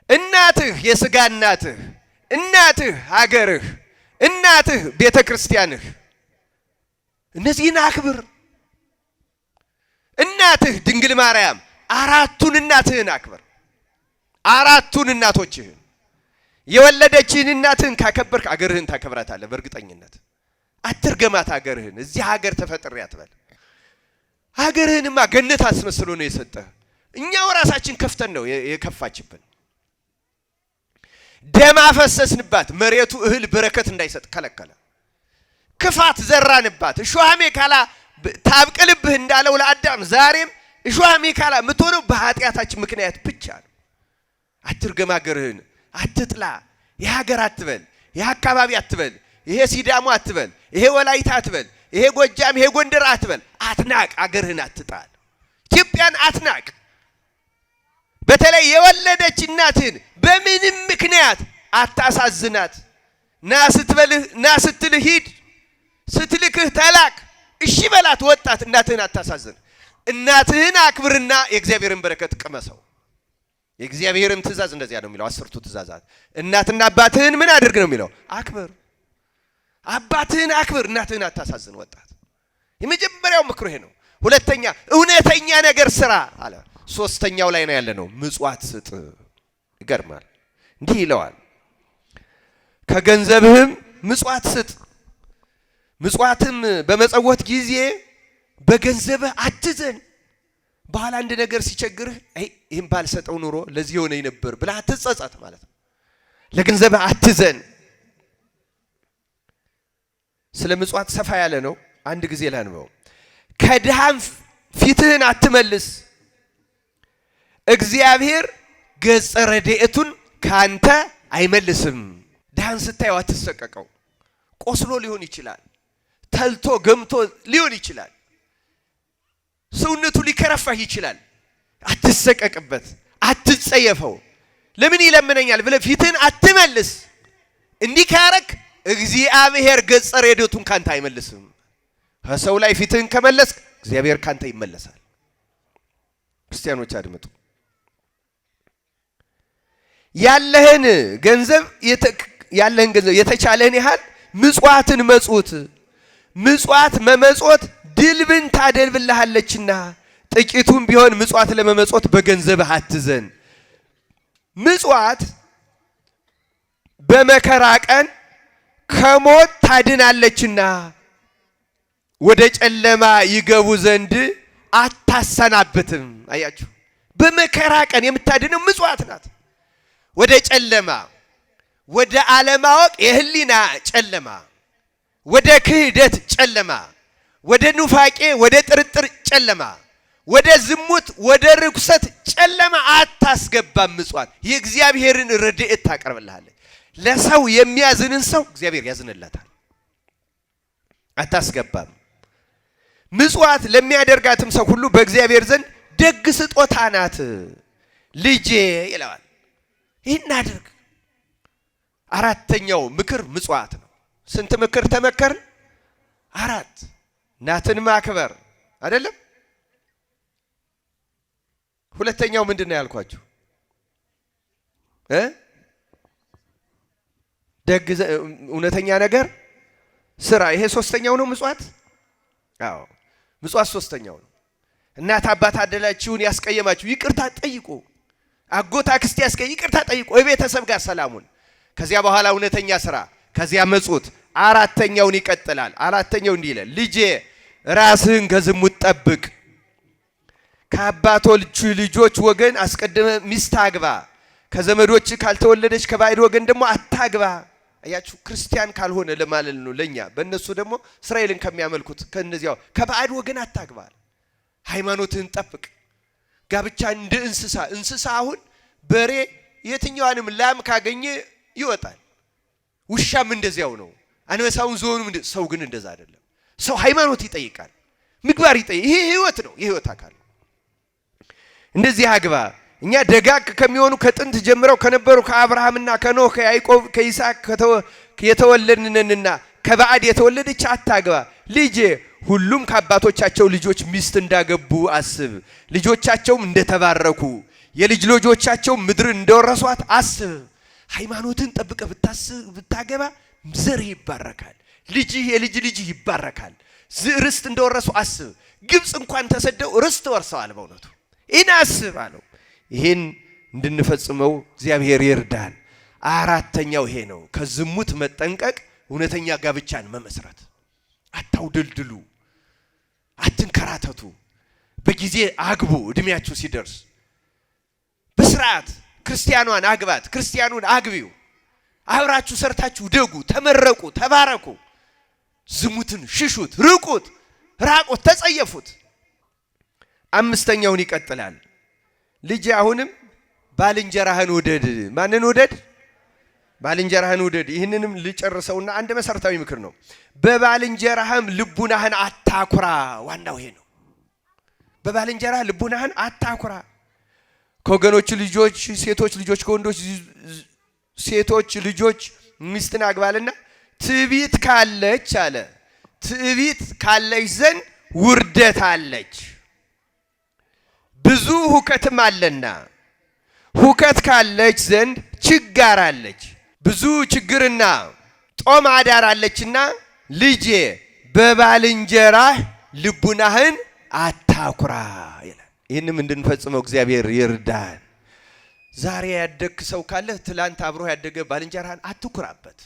እናትህ የሥጋ እናትህ፣ እናትህ ሀገርህ፣ እናትህ ቤተ ክርስቲያንህ፣ እነዚህን አክብር። እናትህ ድንግል ማርያም፣ አራቱን እናትህን አክብር። አራቱን እናቶችህን የወለደችህን እናትህን ካከበርክ አገርህን ታከብራታለህ በእርግጠኝነት። አትርገማት አገርህን። እዚህ ሀገር ተፈጥሬ አትበል። ሀገርህንማ ገነት አስመስሎ ነው የሰጠህ። እኛው ራሳችን ከፍተን ነው የከፋችብን። ደም አፈሰስንባት፣ መሬቱ እህል በረከት እንዳይሰጥ ከለከለ። ክፋት ዘራንባት፣ እሾህ አሜከላ ታብቅልብህ እንዳለው ለአዳም ዛሬም እሾህ አሜከላ የምትሆነው በኃጢአታችን ምክንያት ብቻ ነው። አትርገም አገርህን፣ አትጥላ። ይሄ ሀገር አትበል፣ ይሄ አካባቢ አትበል፣ ይሄ ሲዳሞ አትበል፣ ይሄ ወላይታ አትበል፣ ይሄ ጎጃም፣ ይሄ ጎንደር አትበል። አትናቅ፣ አገርህን አትጣል፣ ኢትዮጵያን አትናቅ። በተለይ የወለደች እናትህን በምንም ምክንያት አታሳዝናት። ና ስትልህ ሂድ፣ ስትልክህ ተላክ፣ እሺ በላት። ወጣት እናትህን አታሳዝን። እናትህን አክብርና የእግዚአብሔርን በረከት ቅመሰው። የእግዚአብሔርን ትእዛዝ እንደዚያ ነው የሚለው፣ 10ቱ ትእዛዛት። እናትና አባትህን ምን አድርግ ነው የሚለው? አክብር። አባትህን አክብር፣ እናትህን አታሳዝን። ወጣት የመጀመሪያው ምክሩ ይሄ ነው። ሁለተኛ እውነተኛ ነገር ስራ አለ። ሶስተኛው ላይ ነው ያለነው፣ ምጽዋት ስጥ። ይገርማል። እንዲህ ይለዋል፣ ከገንዘብህም ምጽዋት ስጥ። ምጽዋትም በመጸወት ጊዜ በገንዘብህ አትዘን። በኋላ አንድ ነገር ሲቸግርህ ይህን ባልሰጠው ኑሮ ለዚህ ሆነኝ ነበር ብለህ አትጸጸት ማለት ነው። ለገንዘብህ አትዘን። ስለ ምጽዋት ሰፋ ያለ ነው። አንድ ጊዜ ላንበው። ከድሃም ፊትህን አትመልስ፣ እግዚአብሔር ገጸ ረድኤቱን ካንተ አይመልስም። ድሃን ስታየው አትሰቀቀው። ቆስሎ ሊሆን ይችላል፣ ተልቶ ገምቶ ሊሆን ይችላል፣ ሰውነቱ ሊከረፋህ ይችላል። አትሰቀቅበት፣ አትጸየፈው። ለምን ይለምነኛል ብለህ ፊትህን አትመልስ። እንዲህ ካረክ እግዚአብሔር ገጸ ረድኤቱን ካንተ አይመልስም። ከሰው ላይ ፊትህን ከመለስክ እግዚአብሔር ካንተ ይመለሳል። ክርስቲያኖች አድምጡ። ያለህን ገንዘብ የተቻለህን ያህል ምጽዋትን መጽውት። ምጽዋት መመጾት ድልብን ታደልብልሃለችና ጥቂቱም ቢሆን ምጽዋት ለመመጾት በገንዘብህ አትዘን። ምጽዋት በመከራ ቀን ከሞት ታድናለችና ወደ ጨለማ ይገቡ ዘንድ አታሰናብትም። አያችሁ፣ በመከራ ቀን የምታድነው ምጽዋት ናት። ወደ ጨለማ፣ ወደ አለማወቅ የህሊና ጨለማ፣ ወደ ክህደት ጨለማ፣ ወደ ኑፋቄ፣ ወደ ጥርጥር ጨለማ፣ ወደ ዝሙት፣ ወደ ርኩሰት ጨለማ አታስገባም። ምጽዋት የእግዚአብሔርን ረድኤት ታቀርብልሃለች። ለሰው የሚያዝንን ሰው እግዚአብሔር ያዝንለታል። አታስገባም። ምጽዋት ለሚያደርጋትም ሰው ሁሉ በእግዚአብሔር ዘንድ ደግ ስጦታ ናት። ልጄ ይለዋል፣ ይህን አድርግ። አራተኛው ምክር ምጽዋት ነው። ስንት ምክር ተመከርን? 4። እናትን ማክበር አይደለም? ሁለተኛው ምንድን ነው ያልኳችሁ? ደግ እውነተኛ ነገር ስራ። ይሄ ሶስተኛው ነው ምጽዋት። አዎ ምጽዋት ሶስተኛው ነው። እናት አባት አደላችሁን ያስቀየማችሁ ይቅርታ ጠይቁ። አጎት አክስት ይቅርታ ጠይቁ። የቤተሰብ ጋር ሰላሙን። ከዚያ በኋላ እውነተኛ ስራ፣ ከዚያ መጽውት። አራተኛውን ይቀጥላል። አራተኛው እንዲህ ይላል፣ ልጄ ራስህን ከዝሙት ጠብቅ። ከአባቶች ልጆች ወገን አስቀድመ ሚስት አግባ። ከዘመዶች ካልተወለደች ከባዕድ ወገን ደግሞ አታግባ። አያችሁ ክርስቲያን ካልሆነ ለማለት ነው ለኛ በእነሱ ደግሞ እስራኤልን ከሚያመልኩት ከነዚያው ከባዕድ ወገን አታግባል ሃይማኖትን ጠብቅ ጋብቻ እንደ እንስሳ አሁን በሬ የትኛውንም ላም ካገኘ ይወጣል ውሻም እንደዚያው ነው አንበሳውን ዞኑም ሰው ግን እንደዛ አይደለም ሰው ሃይማኖት ይጠይቃል ምግባር ይጠይቃል ይሄ ህይወት ነው የህይወት አካል እንደዚህ አግባ እኛ ደጋግ ከሚሆኑ ከጥንት ጀምረው ከነበሩ ከአብርሃምና ከኖህ ከያዕቆብ ከይስሐቅ የተወለድንና ከባዕድ የተወለደች አታግባ ልጄ ሁሉም ከአባቶቻቸው ልጆች ሚስት እንዳገቡ አስብ ልጆቻቸውም እንደተባረኩ የልጅ ልጆቻቸው ምድር እንደወረሷት አስብ ሃይማኖትን ጠብቀ ብታገባ ዘር ይባረካል ልጅ የልጅ ልጅ ይባረካል ርስት እንደወረሱ አስብ ግብጽ እንኳን ተሰደው ርስት ወርሰዋል በእውነቱ ኢናስብ አለው ይሄን እንድንፈጽመው እግዚአብሔር ይርዳን አራተኛው ይሄ ነው ከዝሙት መጠንቀቅ እውነተኛ ጋብቻን መመስረት አታውደልድሉ አትንከራተቱ በጊዜ አግቡ እድሜያችሁ ሲደርስ በስርዓት ክርስቲያኗን አግባት ክርስቲያኑን አግቢው አብራችሁ ሰርታችሁ ደጉ ተመረቁ ተባረኩ ዝሙትን ሽሹት ርቁት ራቁት ተጸየፉት አምስተኛውን ይቀጥላል ልጅ አሁንም ባልንጀራህን ወደድ ማንን ወደድ ባልንጀራህን ወደድ ይሄንንም ልጨርሰውና አንድ መሰረታዊ ምክር ነው በባልንጀራህም ልቡናህን አታኩራ ዋናው ይሄ ነው በባልንጀራህ ልቡናህን አታኩራ ከወገኖች ልጆች ሴቶች ልጆች ከወንዶች ሴቶች ልጆች ሚስትን አግባልና ትዕቢት ካለች አለ ትዕቢት ካለች ዘንድ ውርደት አለች ብዙ ሁከትም አለና ሁከት ካለች ዘንድ ችጋር አለች ብዙ ችግርና ጦም አዳር አለችና ልጄ በባልንጀራህ ልቡናህን አታኩራ ይላል ይሄንም እንድንፈጽመው እግዚአብሔር ይርዳን ዛሬ ያደግ ሰው ካለ ትላንት አብሮ ያደገ ባልንጀራህን አትኩራበት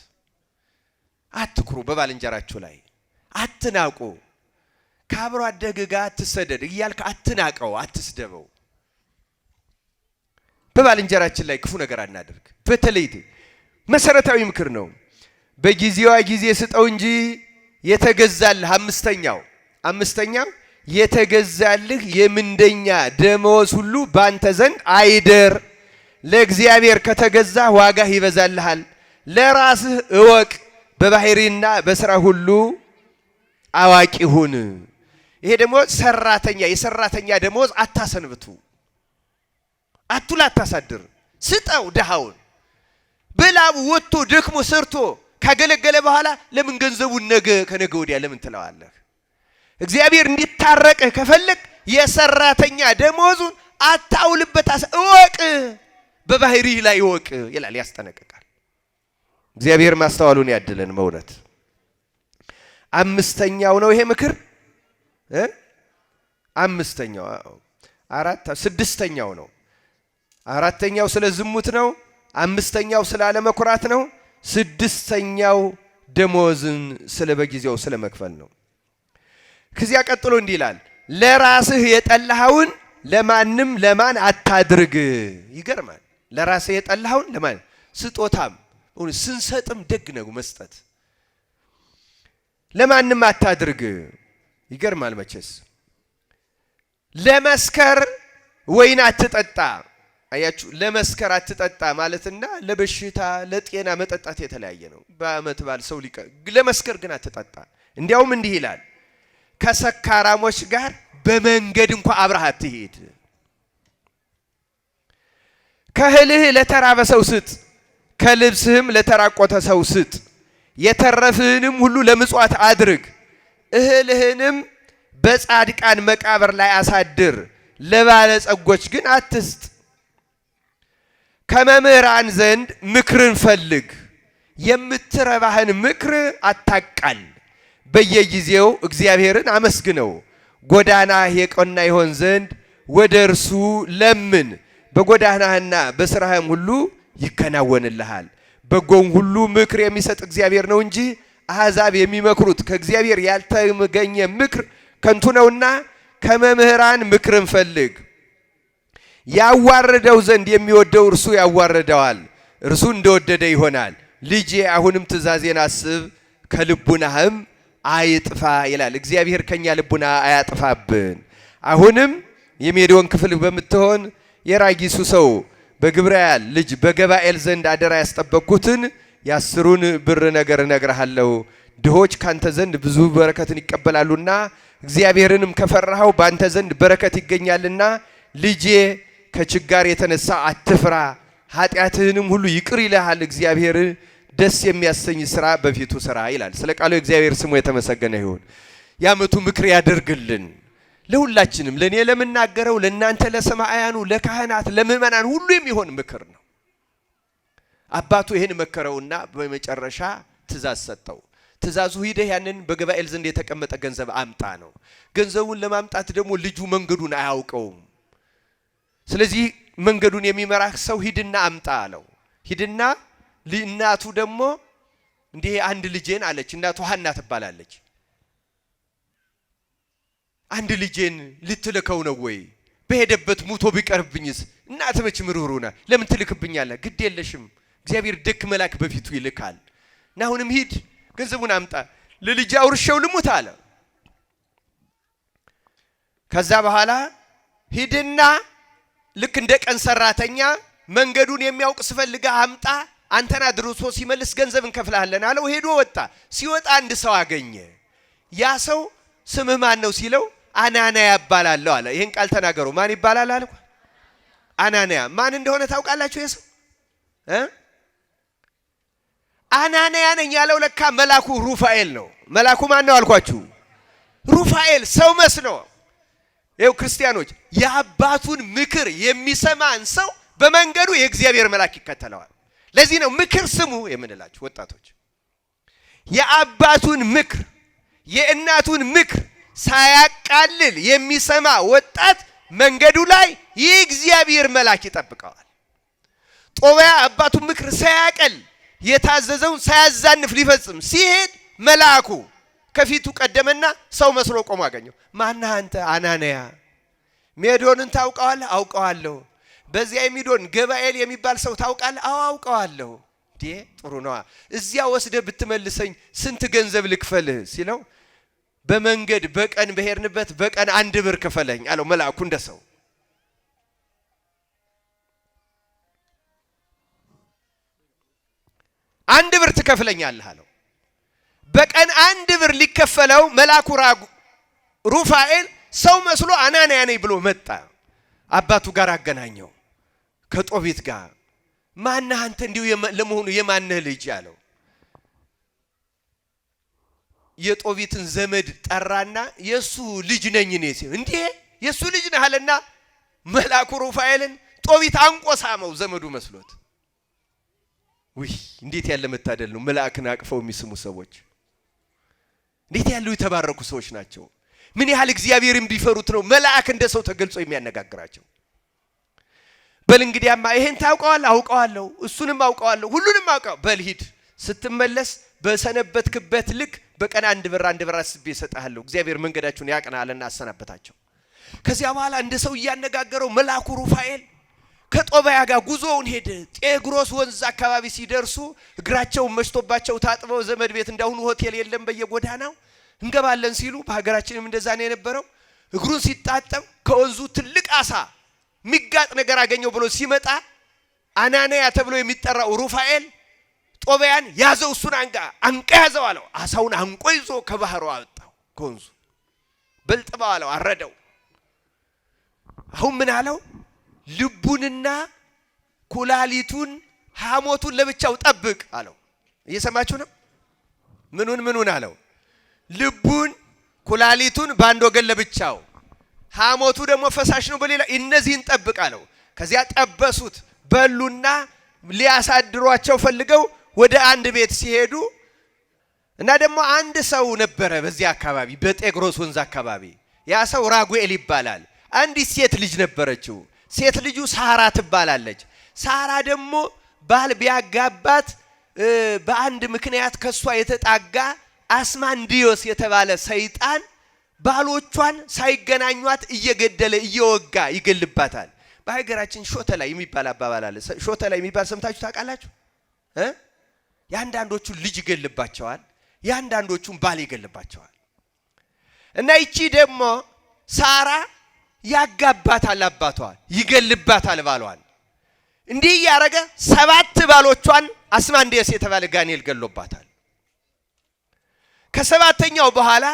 አትኩሩ በባልንጀራችሁ ላይ አትናቁ ካብሮ አደገ ጋር አትሰደድ እያልክ አትናቀው አትስደበው በባልንጀራችን ላይ ክፉ ነገር አናደርግ በተለይ መሰረታዊ ምክር ነው በጊዜዋ ጊዜ ስጠው እንጂ የተገዛልህ አምስተኛው የተገዛልህ የምንደኛ ደመወዝ ሁሉ ባንተ ዘንድ አይደር ለእግዚአብሔር ከተገዛ ዋጋህ ይበዛልሃል ለራስህ እወቅ በባህሪና በስራ ሁሉ አዋቂ ሁን ይሄ ደግሞ የሰራተኛ ደመወዝ አታሰንብቱ አቱላ አታሳድር ስጠው ደሃውን በላቡ ወጥቶ ደክሞ ሰርቶ ካገለገለ በኋላ ለምን ገንዘቡን ነገ ከነገ ወዲያ ለምን ትለዋለህ እግዚአብሔር እንዲታረቅህ ከፈለክ የሰራተኛ ደመወዙን አታውልበት እወቅ በባህሪህ ላይ እወቅ ይላል ያስጠነቅቃል እግዚአብሔር ማስተዋሉን ያድለን መውረት አምስተኛው ነው ይሄ ምክር ስድስተኛው ነው አራተኛው ስለ ዝሙት ነው አምስተኛው ስለ አለመኩራት ነው ስድስተኛው ደመወዝን ስለ በጊዜው ስለ መክፈል ነው ከዚያ ቀጥሎ እንዲህ ይላል ለራስህ የጠላኸውን ለማን አታድርግ ይገርማል ለራስህ የጠላኸውን ለማን ስጦታም ስንሰጥም ደግ ነው መስጠት ለማንም አታድርግ ይገርማል መቼስ ለመስከር ወይን አትጠጣ አያችሁ ለመስከር አትጠጣ ማለትና ለበሽታ ለጤና መጠጣት የተለያየ ነው በአመት ባል ሰው ለመስከር ግን አትጠጣ እንዲያውም እንዲህ ይላል ከሰካራሞች ጋር በመንገድ እንኳን አብረህ አትሄድ ከእህልህ ለተራበ ሰው ስጥ ከልብስህም ለተራቆተ ሰው ስጥ የተረፍህንም ሁሉ ለምጽዋት አድርግ እህልህንም በጻድቃን መቃብር ላይ አሳድር ለባለጸጎች ግን አትስጥ ከመምህራን ዘንድ ምክርን ፈልግ የምትረባህን ምክር አታቃል በየጊዜው እግዚአብሔርን አመስግነው ጎዳናህ የቀና ይሆን ዘንድ ወደ እርሱ ለምን በጎዳናህና በስራህም ሁሉ ይከናወንልሃል በጎን ሁሉ ምክር የሚሰጥ እግዚአብሔር ነው እንጂ አሕዛብ የሚመክሩት ከእግዚአብሔር ያልተገኘ ምክር ከንቱ ነውና ከመምህራን ምክርን ፈልግ ያዋረደው ዘንድ የሚወደው እርሱ ያዋረደዋል እርሱ እንደወደደ ይሆናል ልጄ አሁንም ትእዛዜን አስብ ከልቡናህም አይጥፋ ይላል። እግዚአብሔር ከኛ ልቡና አያጥፋብን። አሁንም የሜዶን ክፍል በምትሆን የራጊሱ ሰው በግብርኤል ልጅ በገባኤል ዘንድ አደራ ያስጠበቅኩትን የ10 ብር ነገር እነግርሃለሁ። ድሆች ካንተ ዘንድ ብዙ በረከትን ይቀበላሉና እግዚአብሔርንም ከፈራኸው ባንተ ዘንድ በረከት ይገኛልና ልጄ ከችጋር የተነሳ አትፍራ፣ ኃጢአትህንም ሁሉ ይቅር ይልሃል። እግዚአብሔር ደስ የሚያሰኝ ስራ በፊቱ ስራ ይላል። ስለ ቃሉ እግዚአብሔር ስሙ የተመሰገነ ይሁን። የዓመቱ ምክር ያደርግልን ለሁላችንም፣ ለኔ ለምናገረው፣ ለእናንተ ለሰማያኑ፣ ለካህናት፣ ለምእመናን ሁሉ የሚሆን ምክር ነው። አባቱ ይሄን መከረውና በመጨረሻ ትእዛዝ ሰጠው። ትእዛዙ ሂደህ ያንን በገባኤል ዘንድ የተቀመጠ ገንዘብ አምጣ ነው። ገንዘቡን ለማምጣት ደግሞ ልጁ መንገዱን አያውቀውም። ስለዚህ መንገዱን የሚመራህ ሰው ሂድና አምጣ አለው። ሂድና እናቱ ደግሞ እንዲህ አንድ ልጄን አለች። እናቱ ሐና ትባላለች። አንድ ልጄን ልትልከው ነው ወይ? በሄደበት ሙቶ ቢቀርብኝስ? እናት መች ምሩሩና ለምን ትልክብኛለህ? ግድ የለሽም እግዚአብሔር ደግ መልአክ በፊቱ ይልካል። እና አሁንም ሂድ ገንዘቡን አምጣ፣ ለልጅ አውርሼው ልሙት አለ። ከዛ በኋላ ሂድና ልክ እንደ ቀን ሰራተኛ መንገዱን የሚያውቅ ስፈልጋ አምጣ፣ አንተና ድርሶ ሲመልስ ገንዘብ እንከፍልሃለን አለው። ሄዶ ወጣ። ሲወጣ አንድ ሰው አገኘ። ያ ሰው ስምህ ማን ነው ሲለው አናንያ ይባላለሁ አለ። ይሄን ቃል ተናገሩ። ማን ይባላል አልኩ? አናንያ። ማን እንደሆነ ታውቃላችሁ? የሰው አናንያ ነኝ ያለው ለካ መልአኩ ሩፋኤል ነው። መልአኩ ማን ነው አልኳችሁ? ሩፋኤል ሰው መስሎ። ይኸው ክርስቲያኖች የአባቱን ምክር የሚሰማን ሰው በመንገዱ የእግዚአብሔር መልአክ ይከተለዋል። ለዚህ ነው ምክር ስሙ የምንላችሁ ወጣቶች። የአባቱን ምክር የእናቱን ምክር ሳያቃልል የሚሰማ ወጣት መንገዱ ላይ የእግዚአብሔር መልአክ ይጠብቀዋል። ጦቢያ አባቱን ምክር ሳያቀል የታዘዘውን ሳያዛንፍ ሊፈጽም ሲሄድ መልአኩ ከፊቱ ቀደመና ሰው መስሎ ቆሞ አገኘው። ማነህ አንተ? አናንያ። ሜዶንን ታውቀዋለህ? አውቀዋለሁ። በዚያ የሚዶን ገባኤል የሚባል ሰው ታውቃለህ? አዎ አውቀዋለሁ። ጥሩ ነዋ። እዚያ ወስደህ ብትመልሰኝ ስንት ገንዘብ ልክፈልህ ሲለው በመንገድ በቀን በሄድንበት በቀን 1 ብር ክፈለኝ አለው መልአኩ እንደ ሰው። አንድ ብር ትከፍለኛለህ አለው። በቀን 1 ብር ሊከፈለው መልአኩ ሩፋኤል ሰው መስሎ አናንያ ነኝ ብሎ መጣ። አባቱ ጋር አገናኘው ከጦቢት ጋር። ማነህ አንተ? እንዲሁ ለመሆኑ የማነህ ልጅ አለው። የጦቢትን ዘመድ ጠራና የሱ ልጅ ነኝ እኔ ሲል እንዴ የሱ ልጅ ነህ አለና መልአኩ ሩፋኤልን ጦቢት አንቆሳመው ዘመዱ መስሎት። ውይ እንዴት ያለ መታደል ነው! መልአክን አቅፈው የሚስሙ ሰዎች እንዴት ያሉ የተባረኩ ሰዎች ናቸው! ምን ያህል እግዚአብሔርን ቢፈሩት ነው መልአክ እንደ ሰው ተገልጾ የሚያነጋግራቸው። በል እንግዲያማ ይሄን ታውቀዋለህ? አውቀዋለሁ። እሱንም አውቀዋለሁ። ሁሉንም አውቀው። በል ሂድ፣ ስትመለስ በሰነበትክበት ልክ በቀን 1 ብር አስቤ እሰጥሃለሁ። እግዚአብሔር መንገዳችሁን ያቀናልና አሰናበታቸው። ከዚያ በኋላ እንደ ሰው እያነጋገረው መልአኩ ሩፋኤል ከጦቢያ ጋር ጉዞውን ሄደ። ጤግሮስ ወንዝ አካባቢ ሲደርሱ እግራቸውን መሽቶባቸው ታጥበው ዘመድ ቤት እንዳሁኑ ሆቴል የለም በየጎዳናው እንገባለን ሲሉ፣ በሀገራችንም እንደዛ ነው የነበረው። እግሩን ሲጣጠብ ከወንዙ ትልቅ አሳ ሚጋጥ ነገር አገኘው ብሎ ሲመጣ አናንያ ተብሎ የሚጠራው ሩፋኤል ጦቢያን ያዘው። እሱን አንቀ ያዘው አለው። አሳውን አንቆ ይዞ ከባህሩ አወጣው ከወንዙ። በልጥባው አለው፣ አረደው። አሁን ምን አለው? ልቡንና ኩላሊቱን ሐሞቱን ለብቻው ጠብቅ አለው። እየሰማችሁ ነው? ምኑን አለው? ልቡን ኩላሊቱን በአንድ ወገን ለብቻው፣ ሐሞቱ ደግሞ ፈሳሽ ነው በሌላ፣ እነዚህን ጠብቅ አለው። ከዚያ ጠበሱት፣ በሉና ሊያሳድሯቸው ፈልገው ወደ አንድ ቤት ሲሄዱ እና ደግሞ አንድ ሰው ነበረ በዚያ አካባቢ በጤግሮስ ወንዝ አካባቢ። ያ ሰው ራጉኤል ይባላል። አንዲት ሴት ልጅ ነበረችው። ሴት ልጁ ሳራ ትባላለች። ሳራ ደግሞ ባል ቢያጋባት በአንድ ምክንያት ከሷ የተጣጋ አስማንዲዮስ የተባለ ሰይጣን ባሎቿን ሳይገናኟት እየገደለ እየወጋ ይገልባታል። በሀገራችን ሾተላይ የሚባል አባባል አለ። ሾተላይ የሚባል ሰምታችሁ ታውቃላችሁ? ያንዳንዶቹን ልጅ ይገልባቸዋል፣ ያንዳንዶቹን ባል ይገልባቸዋል። እና ይቺ ደግሞ ሳራ ያጋባታል አባቷ ይገልባታል ባሏን። እንዲህ ያረገ 7 ባሎቿን አስማንዴስ የተባለ ጋኔል ገሎባታል። ከ7ኛው በኋላ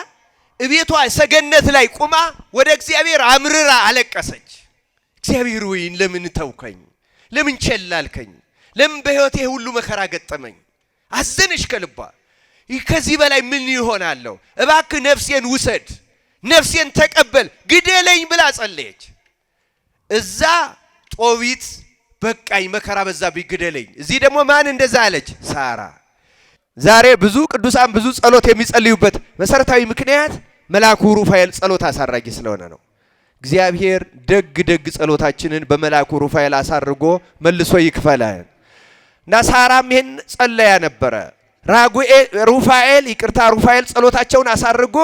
እቤቷ ሰገነት ላይ ቆማ ወደ እግዚአብሔር አምርራ አለቀሰች። እግዚአብሔር ሆይ ለምን ተውከኝ? ለምን ቸላልከኝ? ለምን በህይወቴ ሁሉ መከራ ገጠመኝ? አዘነሽ ከልቧ። ከዚህ በላይ ምን ይሆናል? እባክህ ነፍሴን ውሰድ፣ ነፍሴን ተቀበል፣ ግደለኝ ብላ ጸለየች። እዛ ጦቢት በቃኝ መከራ በዛብኝ ግደለኝ። እዚህ ደግሞ ማን እንደዛ አለች? ሳራ። ዛሬ ብዙ ቅዱሳን ብዙ ጸሎት የሚጸልዩበት መሰረታዊ ምክንያት መልአኩ ሩፋኤል ጸሎት አሳራጊ ስለሆነ ነው። እግዚአብሔር ደግ ደግ ጸሎታችንን በመልአኩ ሩፋኤል አሳርጎ መልሶ ይክፈላል። እና ሳራም ይሄን ጸለያ ነበረ። ሩፋኤል ጸሎታቸውን አሳርጎ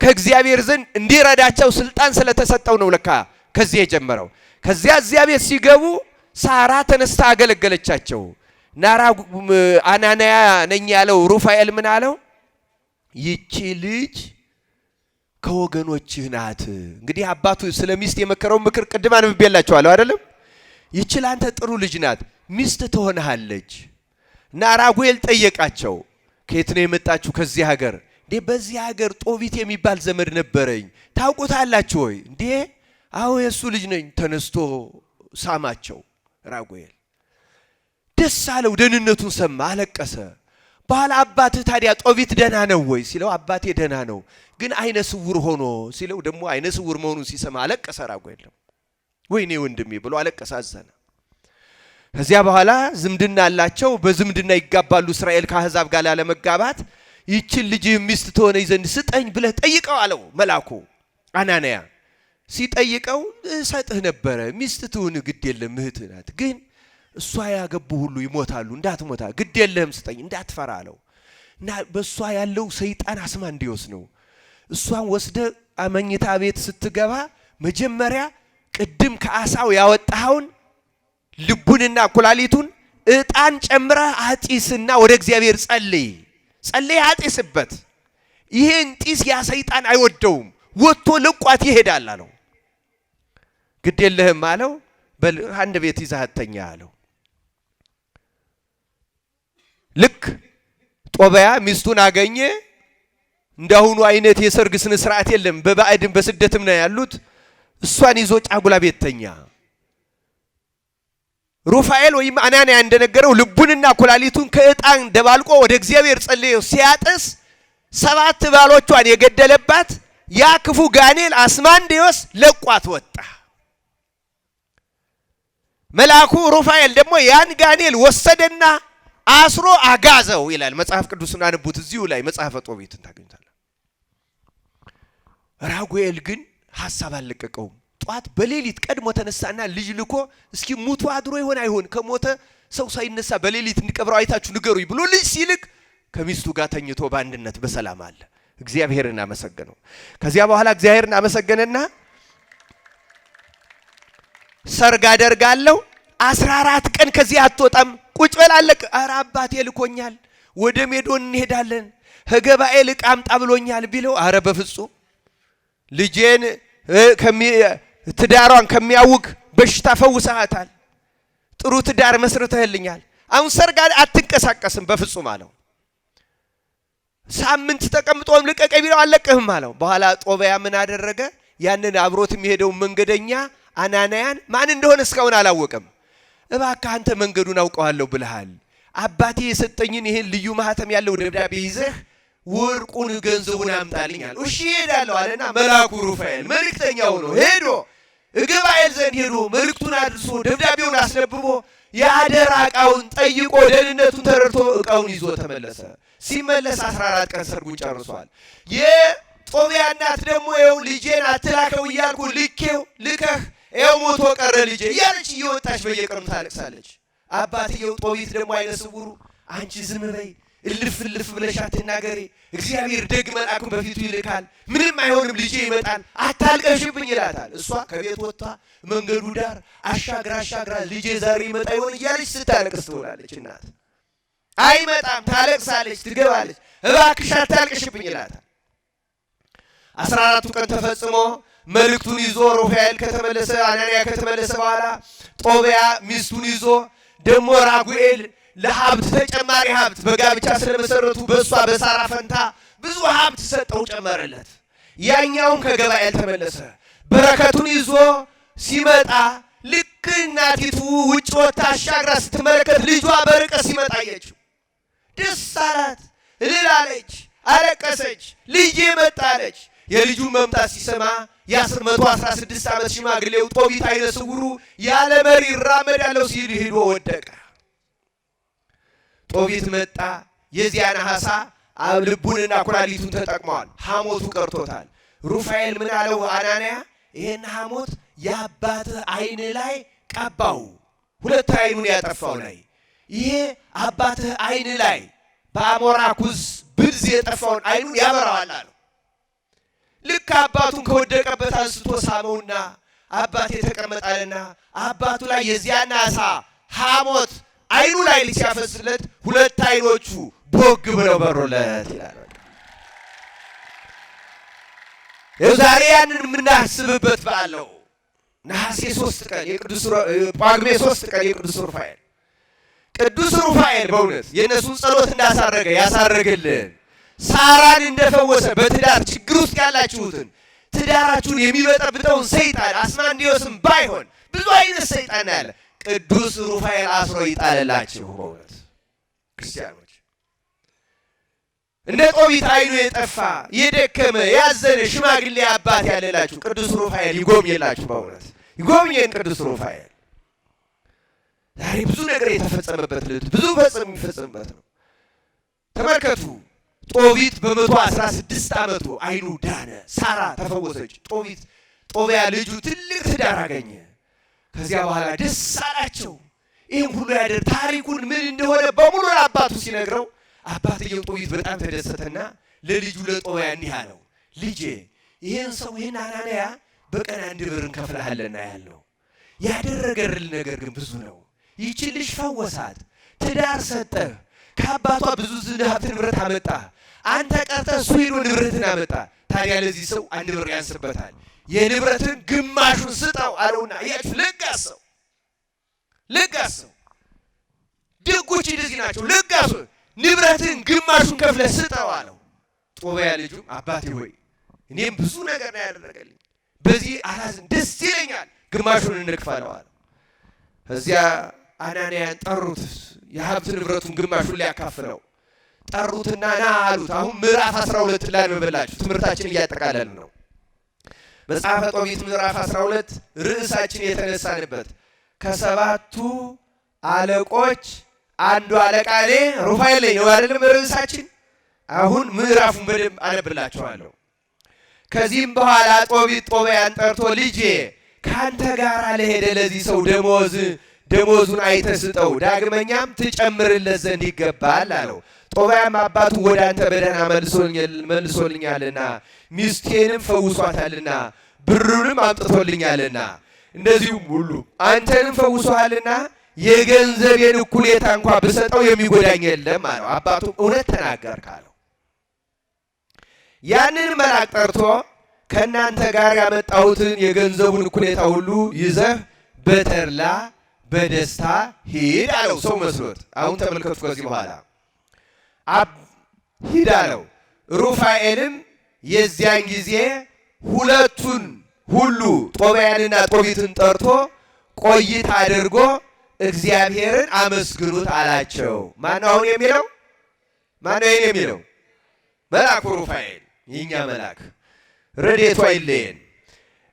ከእግዚአብሔር ዘንድ እንዲረዳቸው ስልጣን ስለተሰጠው ነው ለካ ከዚህ የጀመረው። ከዚያ እግዚአብሔር ሲገቡ ሳራ ተነስታ አገለገለቻቸው። አናንያ ነኝ ያለው ሩፋኤል ምን አለው? ይቺ ልጅ ከወገኖችህ ናት። እንግዲህ አባቱ ስለሚስት የመከረው ምክር ቅድም አንብቤላችኋለሁ አይደለም? ይቺ ላንተ ጥሩ ልጅ ናት፣ ሚስት ትሆንሃለች። እና ራጉኤል ጠየቃቸው፣ ከየት ነው የመጣችሁ? ከዚህ ሀገር። እንዴ በዚህ ሀገር ጦቢት የሚባል ዘመድ ነበረኝ፣ ታውቁታላችሁ ወይ? እንዴ አዎ የሱ ልጅ ነኝ። ተነስቶ ሳማቸው ራጉኤል። ደስ አለው፣ ደህንነቱን ሰማ፣ አለቀሰ። ባል አባትህ ታዲያ ጦቢት ደህና ነው ወይ ሲለው፣ አባቴ ደህና ነው ግን አይነ ስውር ሆኖ ሲለው፣ ደግሞ አይነ ስውር መሆኑን ሲሰማ አለቀሰ ራጉኤል። ወይኔ ወንድሜ ብሎ አለቀሰ፣ አዘነ። ከዚያ በኋላ ዝምድና አላቸው፣ በዝምድና ይጋባሉ። እስራኤል ከአሕዛብ ጋር ላለመጋባት ይችን ልጅ ሚስት ትሆነኝ ዘንድ ስጠኝ ብለህ ጠይቀው አለው መልአኩ። አናንያ ሲጠይቀው እሰጥህ ነበረ፣ ሚስት ትሁን ግድ የለም እህትህ ናት፣ ግን እሷ ያገቡ ሁሉ ይሞታሉ፣ እንዳትሞታ ግድ የለህም ስጠኝ፣ እንዳትፈራ አለው። እና በእሷ ያለው ሰይጣን አስማንዴዎስ ነው። እሷን ወስደ መኝታ ቤት ስትገባ መጀመሪያ ቅድም ከአሳው ያወጣኸውን ልቡንና ኩላሊቱን ዕጣን ጨምረህ አጢስና ወደ እግዚአብሔር ጸልይ አጢስበት። ይሄን ጢስ ያ ሰይጣን አይወደውም፣ ወጥቶ ልቋት ይሄዳል አለው። ግድ የለህም አለው። በል አንድ ቤት ይዛተኛ አለው። ልክ ጦቢያ ሚስቱን አገኘ። እንዳሁኑ አይነት የሰርግ ስነ ስርዓት የለም፣ በባዕድም በስደትም ነው ያሉት። እሷን ይዞ ጫጉላ ቤት ተኛ። ሩፋኤል ወይም አናንያ እንደነገረው ልቡንና ኩላሊቱን ከዕጣን ደባልቆ ወደ እግዚአብሔር ጸልዮ ሲያጥስ 7 ባሎቿን የገደለባት ያ ክፉ ጋኔል አስማንዴዎስ ለቋት ወጣ። መልአኩ ሩፋኤል ደግሞ ያን ጋኔል ወሰደና አስሮ አጋዘው ይላል መጽሐፍ ቅዱስን አንቡት። እዚሁ ላይ መጽሐፈ ጦቢትን ታገኙታላችሁ። ራጉኤል ግን ሐሳብ አልለቀቀውም። ጧት በሌሊት ቀድሞ ተነሳና ልጅ ልኮ እስኪ ሙቱ አድሮ ይሆን አይሆን ከሞተ ሰው ሳይነሳ በሌሊት እንዲቀብረው አይታችሁ ንገሩኝ ብሎ ልጅ ሲልክ ከሚስቱ ጋር ተኝቶ በአንድነት በሰላም አለ። እግዚአብሔርን አመሰገነው። ከዚያ በኋላ እግዚአብሔርን አመሰገነና ሰርግ አደርጋለሁ 14 ቀን ከዚህ አትወጣም ቁጭ በል አለቅ። ኧረ አባቴ ልኮኛል፣ ወደ ሜዶን እንሄዳለን፣ ከገበኤ ዕቃ አምጣ ብሎኛል ቢለው፣ ኧረ በፍጹም ልጄን ትዳሯን ከሚያውክ በሽታ ፈውሰሃታል፣ ጥሩ ትዳር መስርተህልኛል፣ አሁን ሰርግ አትንቀሳቀስም በፍጹም አለው። ሳምንት ተቀምጦም ልቀቀኝ ቢለው አለቅህም አለው። በኋላ ጦቢያ ምን አደረገ? ያንን አብሮት የሚሄደው መንገደኛ አናንያን ማን እንደሆነ እስካሁን አላወቀም። እባክህ አንተ መንገዱን አውቀዋለሁ ብለሃል፣ አባቴ የሰጠኝን ይሄን ልዩ ማህተም ያለው ደብዳቤ ይዘህ ወርቁን ገንዘቡን አምጣልኛል። እሺ ሄዳለሁ አለና መልአኩ ሩፋኤል መልእክተኛው ነው ሄዶ ገበኤል ዘንድ ሄዶ መልእክቱን አድርሶ ደብዳቤውን አስነብቦ የአደራ ዕቃውን ጠይቆ ደህንነቱን ተረድቶ ዕቃውን ይዞ ተመለሰ። ሲመለስ 14 ቀን ሰርጉን ጨርሷል። የጦቢያ እናት ደግሞ ይኸው ልጄን አትላከው እያልኩ ልከህ ይኸው ሞቶ ቀረ ልጄ እያለች እየወጣች በየቀኑ ታለቅሳለች። አባትየው ጦቢት ደግሞ አይነ ስውሩ አንቺ ዝም በይ እልፍ ብለሽ አትናገሪ፣ እግዚአብሔር ደግ መልአኩን በፊቱ ይልካል፣ ምንም አይሆንም ልጄ ይመጣል፣ አታልቀሽብኝ ይላታል። እሷ ከቤት ወጥታ መንገዱ ዳር አሻግራ ልጄ ዛሬ ይመጣ ይሆን እያለች ስታለቅስ ትውላለች። እናት አይመጣም። ታለቅሳለች፣ ትገባለች። እባክሽ አታልቅሽብኝ ይላታል። 14ቱ ቀን ተፈጽሞ መልእክቱን ይዞ ሩፋኤል ከተመለሰ አናንያ ከተመለሰ በኋላ ጦቢያ ሚስቱን ይዞ ደግሞ ራጉኤል ለሀብት ተጨማሪ ሀብት በጋብቻ ስለመሰረቱ በሷ በሳራ ፈንታ ብዙ ሀብት ሰጠው ጨመረለት። ያኛውም ከገባኤል ተመለሰ። በረከቱን ይዞ ሲመጣ ልክ እናቲቱ ውጭ ወጣ አሻግራ ስትመለከት ልጇ በርቀት ሲመጣ አየችው። ደስ አላት፣ እልል አለች፣ አለቀሰች። ልጄ መጣለች። የልጁ መምጣት ሲሰማ የ116 ዓመት ሽማግሌው ጦቢት አይነ ስውሩ ያለ መሪ ይራመድ ያለው ሲል ሄዶ ወደቀ። ጦቢት መጣ። የዚያን ሐሳ ልቡንና ኩላሊቱን ተጠቅሟል። ሐሞቱ ቀርቶታል። ሩፋኤል ምን አለው? አናንያ ይሄን ሐሞት የአባትህ አይን ላይ ቀባው። ሁለት አይኑን ያጠፋው ላይ ይሄ አባትህ አይን ላይ በአሞራ ኩስ ብልዝ የጠፋውን አይኑን ያበራዋል አለው። ልክ አባቱን ከወደቀበት አንስቶ ሳመውና አባቴ ተቀመጣልና አባቱ ላይ የዚያን ዓሣ ሐሞት አይኑ ላይ ሲያፈስለት ሁለት አይኖቹ ቦግ ብለው በሩለት ይላል። የዛሬ ያንን የምናስብበት በዓል ነው። ነሐሴ 3 ቀን የቅዱስ ጳጉሜ 3 ቀን የቅዱስ ሩፋኤል ቅዱስ ሩፋኤል በእውነት የእነሱን ጸሎት እንዳሳረገ ያሳረግልን። ሳራን እንደፈወሰ በትዳር ችግር ውስጥ ያላችሁትን ትዳራችሁን የሚበጠብጠውን ሰይጣን አስማንዲዮስም ባይሆን ብዙ አይነት ሰይጣን ያለ ቅዱስ ሩፋኤል አስሮ ይጣልላችሁ። በእውነት ክርስቲያኖች እንደ ጦቢት አይኑ የጠፋ የደከመ ያዘነ ሽማግሌ አባት ያለላችሁ ቅዱስ ሩፋኤል ይጎብኝላችሁ። በእውነት ይጎብኝን ቅዱስ ሩፋኤል። ዛሬ ብዙ ነገር የተፈጸመበት ብዙ ፈጽም የሚፈጸምበት ነው። ተመልከቱ። ጦቢት በ116 ዓመቱ አይኑ ዳነ። ሳራ ተፈወሰች። ጦቢያ ልጁ ትልቅ ትዳር አገኘ። ከዚያ በኋላ ደስ አላቸው። ይህም ሁሉ ያደር ታሪኩን ምን እንደሆነ በሙሉ አባቱ ሲነግረው አባትየው ጦቢት በጣም ተደሰተና ለልጁ ለጦቢያ እንዲህ አለው፣ ልጄ ይህን ሰው ይህን አናንያ በቀን 1 ብር እንከፍልሃለና ያለው ያደረገልን ነገር ግን ብዙ ነው። ይህች ልጅ ፈወሳት፣ ትዳር ሰጠህ፣ ከአባቷ ብዙ ሀብት ንብረት አመጣ። አንተ ቀርተህ እሱ ሄዶ ንብረትን አመጣ። ታዲያ ለዚህ ሰው 1 ብር ያንስበታል። የንብረትን ግማሹን ስጠው አለውና ያች ለጋሰው ደጎች እንደዚህ ናቸው። ለጋሱ ንብረትን ግማሹን ከፍለህ ስጠው አለው። ጦቢያ ልጁ አባቴ ሆይ እኔም ብዙ ነገር ነው ያደረገልኝ፣ በዚህ አላዝን፣ ደስ ይለኛል፣ ግማሹን እንክፈለው አለው። እዚያ አናንያን ጠሩት። የሀብት ንብረቱን ግማሹን ሊያካፍለው ጠሩትና ና አሉት። አሁን ምዕራፍ 12 ላይ እንበላችሁ ትምህርታችን እያጠቃለልን ነው። መጽሐፈ ጦቢት ምዕራፍ 12 ርዕሳችን የተነሳንበት ከ7ቱ አለቆች አንዱ አለቃ እኔ ሩፋኤል ነኝ ነው አይደለም ርዕሳችን። አሁን ምዕራፉን በደንብ አነብላችኋለሁ። ከዚህም በኋላ ጦቢት ጦቢያን ጠርቶ ልጄ ካንተ ጋር ለሄደ ለዚህ ሰው ደሞዙን አይተህ ስጠው፣ ዳግመኛም ትጨምርለት ዘንድ ይገባል አለው። ጦቢያም አባቱ ወደ አንተ በደህና መልሶልኛልና ሚስቴንም ፈውሷታልና ብሩንም አምጥቶልኛልና እንደዚሁም ሁሉ አንተንም ፈውሷልና የገንዘቤን እኩሌታ እንኳ ብሰጠው የሚጎዳኝ የለም አለው። አባቱም እውነት ተናገርክ አለው። ያንን መልአክ ጠርቶ ከእናንተ ጋር ያመጣሁትን የገንዘቡን እኩሌታ ሁሉ ይዘህ በተድላ በደስታ ሂድ አለው። ሰው መስሎት። አሁን ተመልከቱ። ከዚህ በኋላ ሂድ አለው። ሩፋኤልም የዚያን ጊዜ ሁለቱን ሁሉ ጦቢያንና ጦቢትን ጠርቶ ቆይታ አድርጎ እግዚአብሔርን አመስግኑት አላቸው። ማነው አሁን የሚለው? ማነው ይሄን የሚለው? መልአኩ ሩፋኤል፣ የኛ መልአክ ረድኤቱ አይለየን።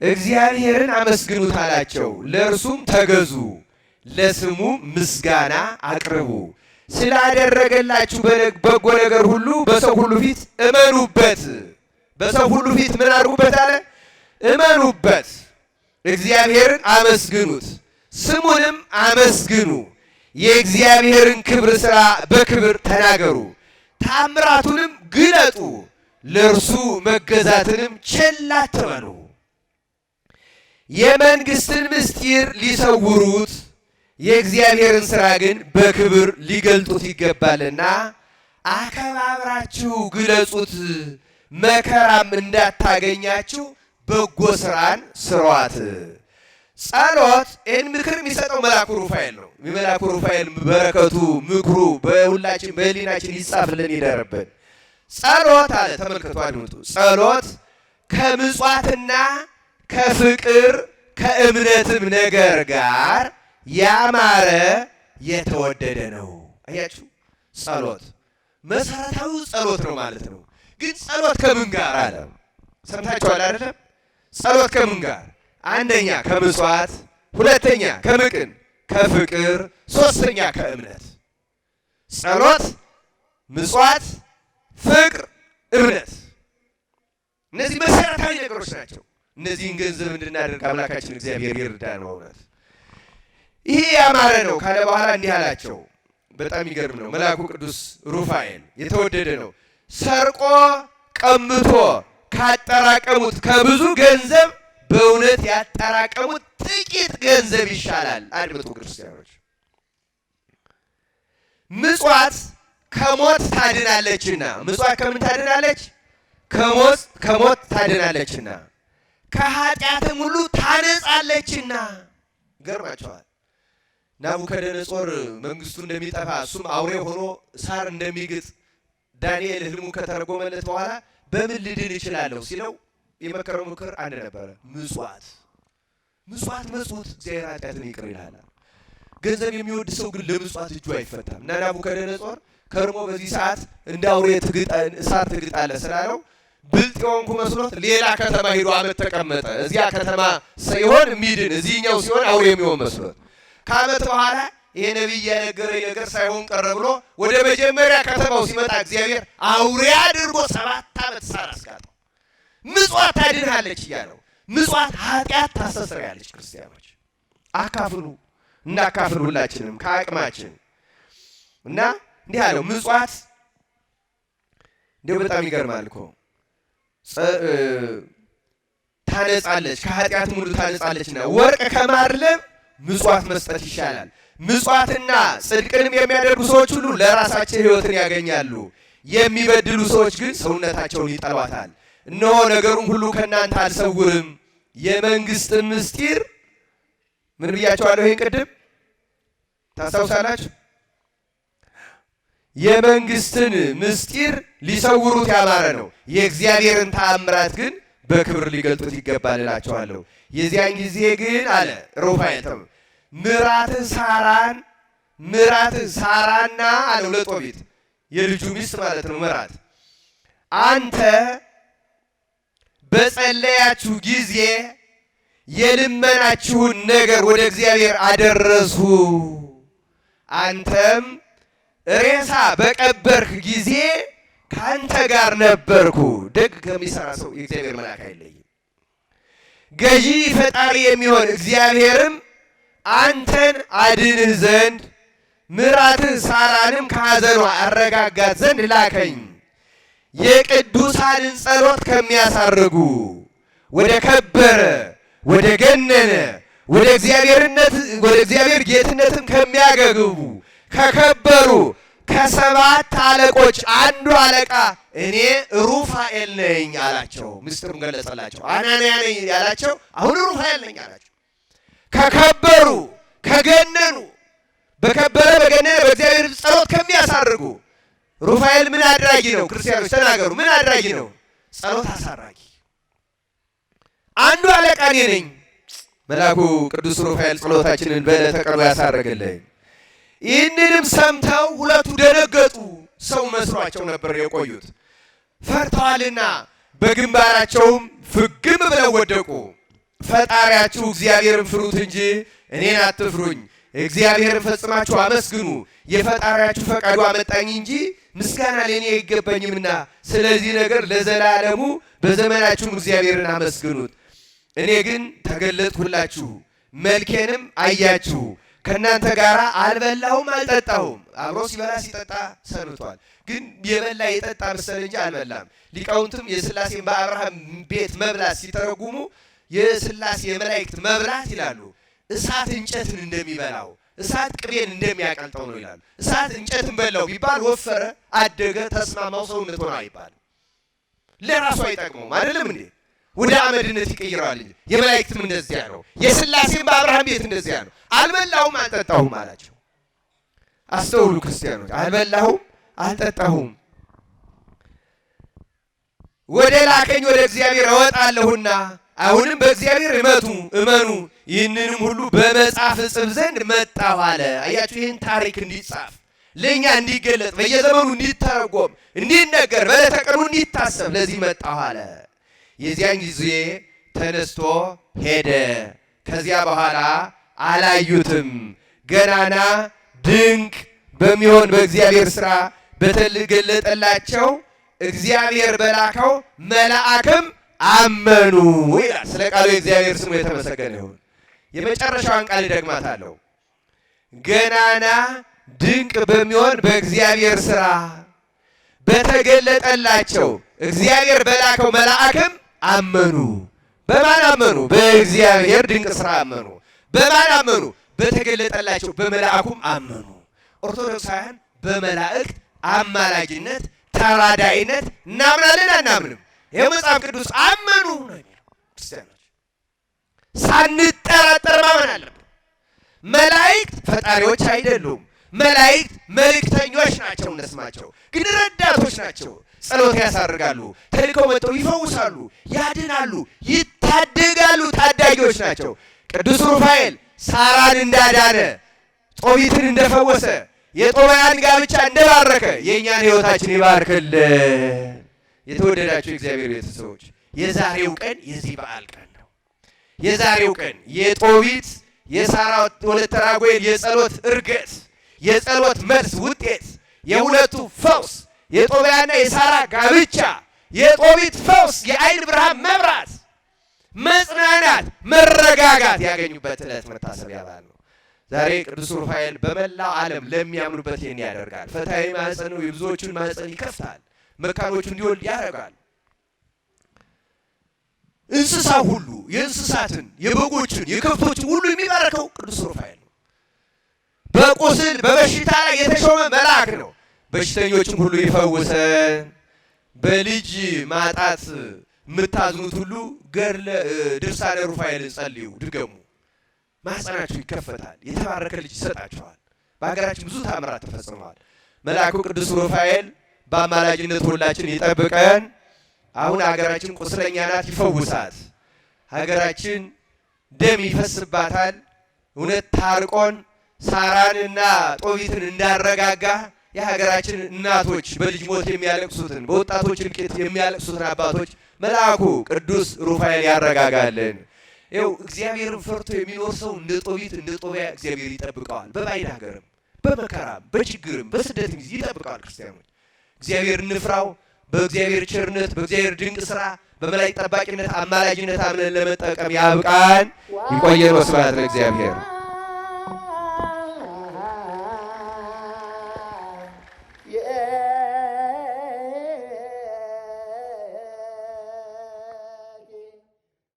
እግዚአብሔርን አመስግኑት አላቸው። ለእርሱም ተገዙ፣ ለስሙ ምስጋና አቅርቡ፣ ስላደረገላችሁ በጎ ነገር ሁሉ በሰው ሁሉ ፊት እመኑበት። በሰው ሁሉ ፊት ምን አድርጉበት አለ? እመኑበት። እግዚአብሔርን አመስግኑት፣ ስሙንም አመስግኑ። የእግዚአብሔርን ክብር ሥራ በክብር ተናገሩ፣ ታምራቱንም ግለጡ፣ ለእርሱ መገዛትንም ቸል አትበሉ። የመንግሥትን ምስጢር ሊሰውሩት የእግዚአብሔርን ሥራ ግን በክብር ሊገልጡት ይገባልና አከባብራችሁ ግለጹት፣ መከራም እንዳታገኛችሁ በጎ ሥራን ስሯት። ጸሎት ይህን ምክር የሚሰጠው መልአኩ ሩፋኤል ነው። የመልአኩ ሩፋኤል በረከቱ ምክሩ በሁላችን በሕሊናችን ይጻፍልን ይደርብን። ጸሎት አለ፣ ተመልከቱ፣ አድምጡ። ጸሎት ከምጽዋትና ከፍቅር ከእምነትም ነገር ጋር ያማረ የተወደደ ነው። አያችሁ፣ ጸሎት መሰረታዊ ጸሎት ነው ማለት ነው። ግን ጸሎት ከምን ጋር አለ? ሰምታችኋል አይደለም? ጸሎት ከምን ጋር? አንደኛ ከምጽዋት፣ ሁለተኛ ከምቅን ከፍቅር፣ ሶስተኛ ከእምነት። ጸሎት፣ ምጽዋት፣ ፍቅር፣ እምነት እነዚህ መሰረታዊ ነገሮች ናቸው። እነዚህን ገንዘብ እንድናደርግ አምላካችን እግዚአብሔር ይርዳን። በእውነት ይሄ ያማረ ነው ካለ በኋላ እንዲህ አላቸው። በጣም ይገርም ነው። መልአኩ ቅዱስ ሩፋኤል የተወደደ ነው። ሰርቆ ቀምቶ ካጠራቀሙት ከብዙ ገንዘብ በእውነት ያጠራቀሙት ጥቂት ገንዘብ ይሻላል። አድምጡ ክርስቲያኖች፣ ምጽዋት ከሞት ታድናለችና። ምጽዋት ከምን ታድናለች? ከሞት ታድናለችና፣ ከኃጢአትም ሁሉ ታነጻለችና። ገርማቸዋል። ናቡከደነጾር መንግስቱ እንደሚጠፋ እሱም አውሬ ሆኖ ሳር እንደሚግጥ ዳንኤል ህልሙ ከተረጎመለት በኋላ በምን ልድን እችላለሁ ሲለው የመከረው ምክር አንድ ነበረ። ምጽዋት መጽውት እግዚአብሔር ኃጢአትን ይቅር ይላል። ገንዘብ የሚወድ ሰው ግን ለምጽዋት እጁ አይፈታም። እና ናቡከደነጾር ከርሞ በዚህ ሰዓት እንደ አውሬ እሳት ትግጣለህ ስላለው ብልጥ የሆንኩ መስሎት ሌላ ከተማ ሄዶ ዓመት ተቀመጠ። እዚያ ከተማ ሲሆን የሚድን እዚህኛው ሲሆን አውሬ የሚሆን መስሎት ከዓመት በኋላ ይሄ ነቢይ የነገረኝ ነገር ሳይሆን ቀረ ብሎ ወደ መጀመሪያ ከተማው ሲመጣ እግዚአብሔር አውሬ አድርጎ 7 ዓመት ሳር አስጋጠው። ምጽዋት ታድናለች እያለው ምጽዋት ኃጢአት ታስተሰርያለች። ክርስቲያኖች አካፍሉ፣ እናካፍል ሁላችንም ከአቅማችን እና እንዲህ አለው። ምጽዋት እንደው በጣም ይገርማል እኮ ታነጻለች፣ ከኃጢአት ሙሉ ታነጻለችና ወርቅ ከማድለብ ምጽዋት መስጠት ይሻላል። ምጽዋትና ጽድቅንም የሚያደርጉ ሰዎች ሁሉ ለራሳቸው ሕይወትን ያገኛሉ። የሚበድሉ ሰዎች ግን ሰውነታቸውን ይጠሏታል። እነሆ ነገሩን ሁሉ ከእናንተ አልሰውርም፣ የመንግሥትን ምስጢር ምን ብያቸዋለሁ? ይህን ቅድም ታስታውሳላችሁ? የመንግሥትን ምስጢር ሊሰውሩት ያማረ ነው፣ የእግዚአብሔርን ተአምራት ግን በክብር ሊገልጡት ይገባል እላቸዋለሁ። የዚያን ጊዜ ግን አለ ሩፋኤል ምራትህ ሳራና አለው ለጦቢት የልጁ ሚስት ማለት ነው ምራት፣ አንተ በጸለያችሁ ጊዜ የልመናችሁን ነገር ወደ እግዚአብሔር አደረሱ። አንተም ሬሳ በቀበርክ ጊዜ ከአንተ ጋር ነበርኩ። ደግ ከሚሰራ ሰው የእግዚአብሔር መልአክ አይለይም። ገዢ ፈጣሪ የሚሆን እግዚአብሔርም አንተን አድንህ ዘንድ ምራትህ ሳራንም ከሐዘኗ አረጋጋት ዘንድ ላከኝ። የቅዱሳንን ጸሎት ከሚያሳርጉ ወደ ከበረ ወደ ገነነ ወደ እግዚአብሔር ጌትነትም ከሚያገግቡ ከከበሩ ከ7 አለቆች አንዱ አለቃ እኔ ሩፋኤል ነኝ አላቸው። ምስጢሩን ገለጸላቸው። አናንያ ነኝ ያላቸው አሁን ሩፋኤል ነኝ አላቸው። ከከበሩ ከገነኑ በከበረ በገነነ በእግዚአብሔር ጸሎት ከሚያሳርጉ ሩፋኤል ምን አድራጊ ነው? ክርስቲያኖች ተናገሩ። ምን አድራጊ ነው? ጸሎት አሳራጊ። አንዱ አለቃ እኔ ነኝ። መልአኩ ቅዱስ ሩፋኤል ጸሎታችንን በዕለተ ቀኑ ያሳረገልን። ይህንንም ሰምተው ሁለቱ ደነገጡ። ሰው መስሏቸው ነበር የቆዩት፣ ፈርተዋልና በግንባራቸውም ፍግም ብለው ወደቁ። ፈጣሪያችሁ እግዚአብሔርን ፍሩት እንጂ እኔን አትፍሩኝ። እግዚአብሔርን ፈጽማችሁ አመስግኑ። የፈጣሪያችሁ ፈቃዱ አመጣኝ እንጂ ምስጋና ለእኔ አይገባኝምና፣ ስለዚህ ነገር ለዘላለሙ በዘመናችሁም እግዚአብሔርን አመስግኑት። እኔ ግን ተገለጥሁላችሁ፣ መልኬንም አያችሁ። ከእናንተ ጋር አልበላሁም አልጠጣሁም። አብሮ ሲበላ ሲጠጣ ሰንብቷል። ግን የበላ የጠጣ መሰለ እንጂ አልበላም። ሊቃውንትም የሥላሴን በአብርሃም ቤት መብላት ሲተረጉሙ የሥላሴ የመላእክት መብላት ይላሉ እሳት እንጨትን እንደሚበላው እሳት ቅቤን እንደሚያቀልጠው ነው ይላሉ። እሳት እንጨትን በላው ቢባል ወፈረ፣ አደገ፣ ተስማማው ሰውነት ሆነ አይባልም። ለራሱ አይጠቅመውም አይደለም እንዴ? ወደ አመድነት ይቀይረዋል እንጂ። የመላእክትም እንደዚያ ነው። የሥላሴም በአብርሃም ቤት እንደዚያ ነው። አልበላሁም አልጠጣሁም አላቸው። አስተውሉ ክርስቲያኖች፣ አልበላሁም አልጠጣሁም፣ ወደ ላከኝ ወደ እግዚአብሔር እወጣለሁና አሁንም በእግዚአብሔር እመኑ ይህንንም ሁሉ በመጽሐፍ እጽፍ ዘንድ መጣሁ አለ። አያችሁ፣ ይህን ታሪክ እንዲጻፍ ለእኛ እንዲገለጥ በየዘመኑ እንዲተረጎም እንዲነገር በዕለተ ቀኑ እንዲታሰብ ለዚህ መጣሁ አለ። የዚያን ጊዜ ተነስቶ ሄደ። ከዚያ በኋላ አላዩትም። ገናና ድንቅ በሚሆን በእግዚአብሔር ሥራ በተገለጠላቸው እግዚአብሔር በላከው መልአክም አመኑ ይላል። ስለ ቃሉ የእግዚአብሔር ስሙ የተመሰገነ ይሁን። የመጨረሻዋን ቃል ደግማታለሁ። ገናና ድንቅ በሚሆን በእግዚአብሔር ሥራ በተገለጠላቸው እግዚአብሔር በላከው መልአክም አመኑ። በማን አመኑ? በእግዚአብሔር ድንቅ ሥራ አመኑ። በማን አመኑ? በተገለጠላቸው በመልአኩም አመኑ። ኦርቶዶክሳውያን በመላእክት አማላጅነት ተራዳይነት እናምናለን አናምንም? ይህ መጽሐፍ ቅዱስ አመኑ ነው የሚለው። ክርስቲያኖች ሳንጠራጠር ማመን አለብን። መላእክት ፈጣሪዎች አይደሉም። መላእክት መልእክተኞች ናቸው፣ እንደስማቸው ግን ረዳቶች ናቸው። ጸሎት ያሳርጋሉ፣ ተልከው መጥተው ይፈውሳሉ፣ ያድናሉ፣ ይታደጋሉ፣ ታዳጊዎች ናቸው። ቅዱስ ሩፋኤል ሳራን እንዳዳነ ጦቢትን እንደፈወሰ የጦቢያን ጋብቻ እንደባረከ የእኛን ሕይወታችን ይባርክልን። የተወደዳችሁ የእግዚአብሔር ቤተሰቦች የዛሬው ቀን የዚህ በዓል ቀን ነው። የዛሬው ቀን የጦቢት የሳራ ወለተ ራጉኤል የጸሎት እርገት የጸሎት መልስ ውጤት የሁለቱ ፈውስ የጦቢያና የሳራ ጋብቻ የጦቢት ፈውስ የአይን ብርሃን መብራት መጽናናት መረጋጋት ያገኙበት ዕለት መታሰቢያ በዓል ነው። ዛሬ ቅዱስ ሩፋኤል በመላው ዓለም ለሚያምኑበት ይህን ያደርጋል። ፈታዊ ማኅፀን ነው፣ የብዙዎቹን ማኅፀን ይከፍታል፣ መካኖቹ እንዲወልድ ያደርጋል። እንስሳ ሁሉ የእንስሳትን የበጎችን የከብቶችን ሁሉ የሚባረከው ቅዱስ ሩፋኤል ነው። በቁስል በበሽታ ላይ የተሾመ መልአክ ነው። በሽተኞችን ሁሉ ይፈውሰን። በልጅ ማጣት የምታዝኑት ሁሉ ገድለ ድርሳነ ሩፋኤልን ጸልዩ፣ ድገሙ። ማኅፀናችሁ ይከፈታል፣ የተባረከ ልጅ ይሰጣችኋል። በሀገራችን ብዙ ታምራት ተፈጽመዋል። መልአኩ ቅዱስ ሩፋኤል በአማላጅነት ሁላችን ይጠብቀን። አሁን ሀገራችን ቁስለኛ ናት፣ ይፈውሳት። ሀገራችን ደም ይፈስባታል። እውነት ታርቆን ሳራንና ጦቢትን እንዳረጋጋ የሀገራችን እናቶች በልጅ ሞት የሚያለቅሱትን በወጣቶች እልቂት የሚያለቅሱትን አባቶች መልአኩ ቅዱስ ሩፋኤል ያረጋጋልን። ይኸው እግዚአብሔርን ፈርቶ የሚኖር ሰው እንደ ጦቢት እንደ ጦቢያ እግዚአብሔር ይጠብቀዋል። በባዕድ ሀገርም በመከራም በችግርም በስደትም ይጠብቀዋል። ክርስቲያኖች እግዚአብሔር እንፍራው። በእግዚአብሔር ቸርነት በእግዚአብሔር ድንቅ ሥራ በመላእክት ጠባቂነት አማላጅነት አምነን ለመጠቀም ያብቃን። ይቆየን። ወስብሐት ለእግዚአብሔር።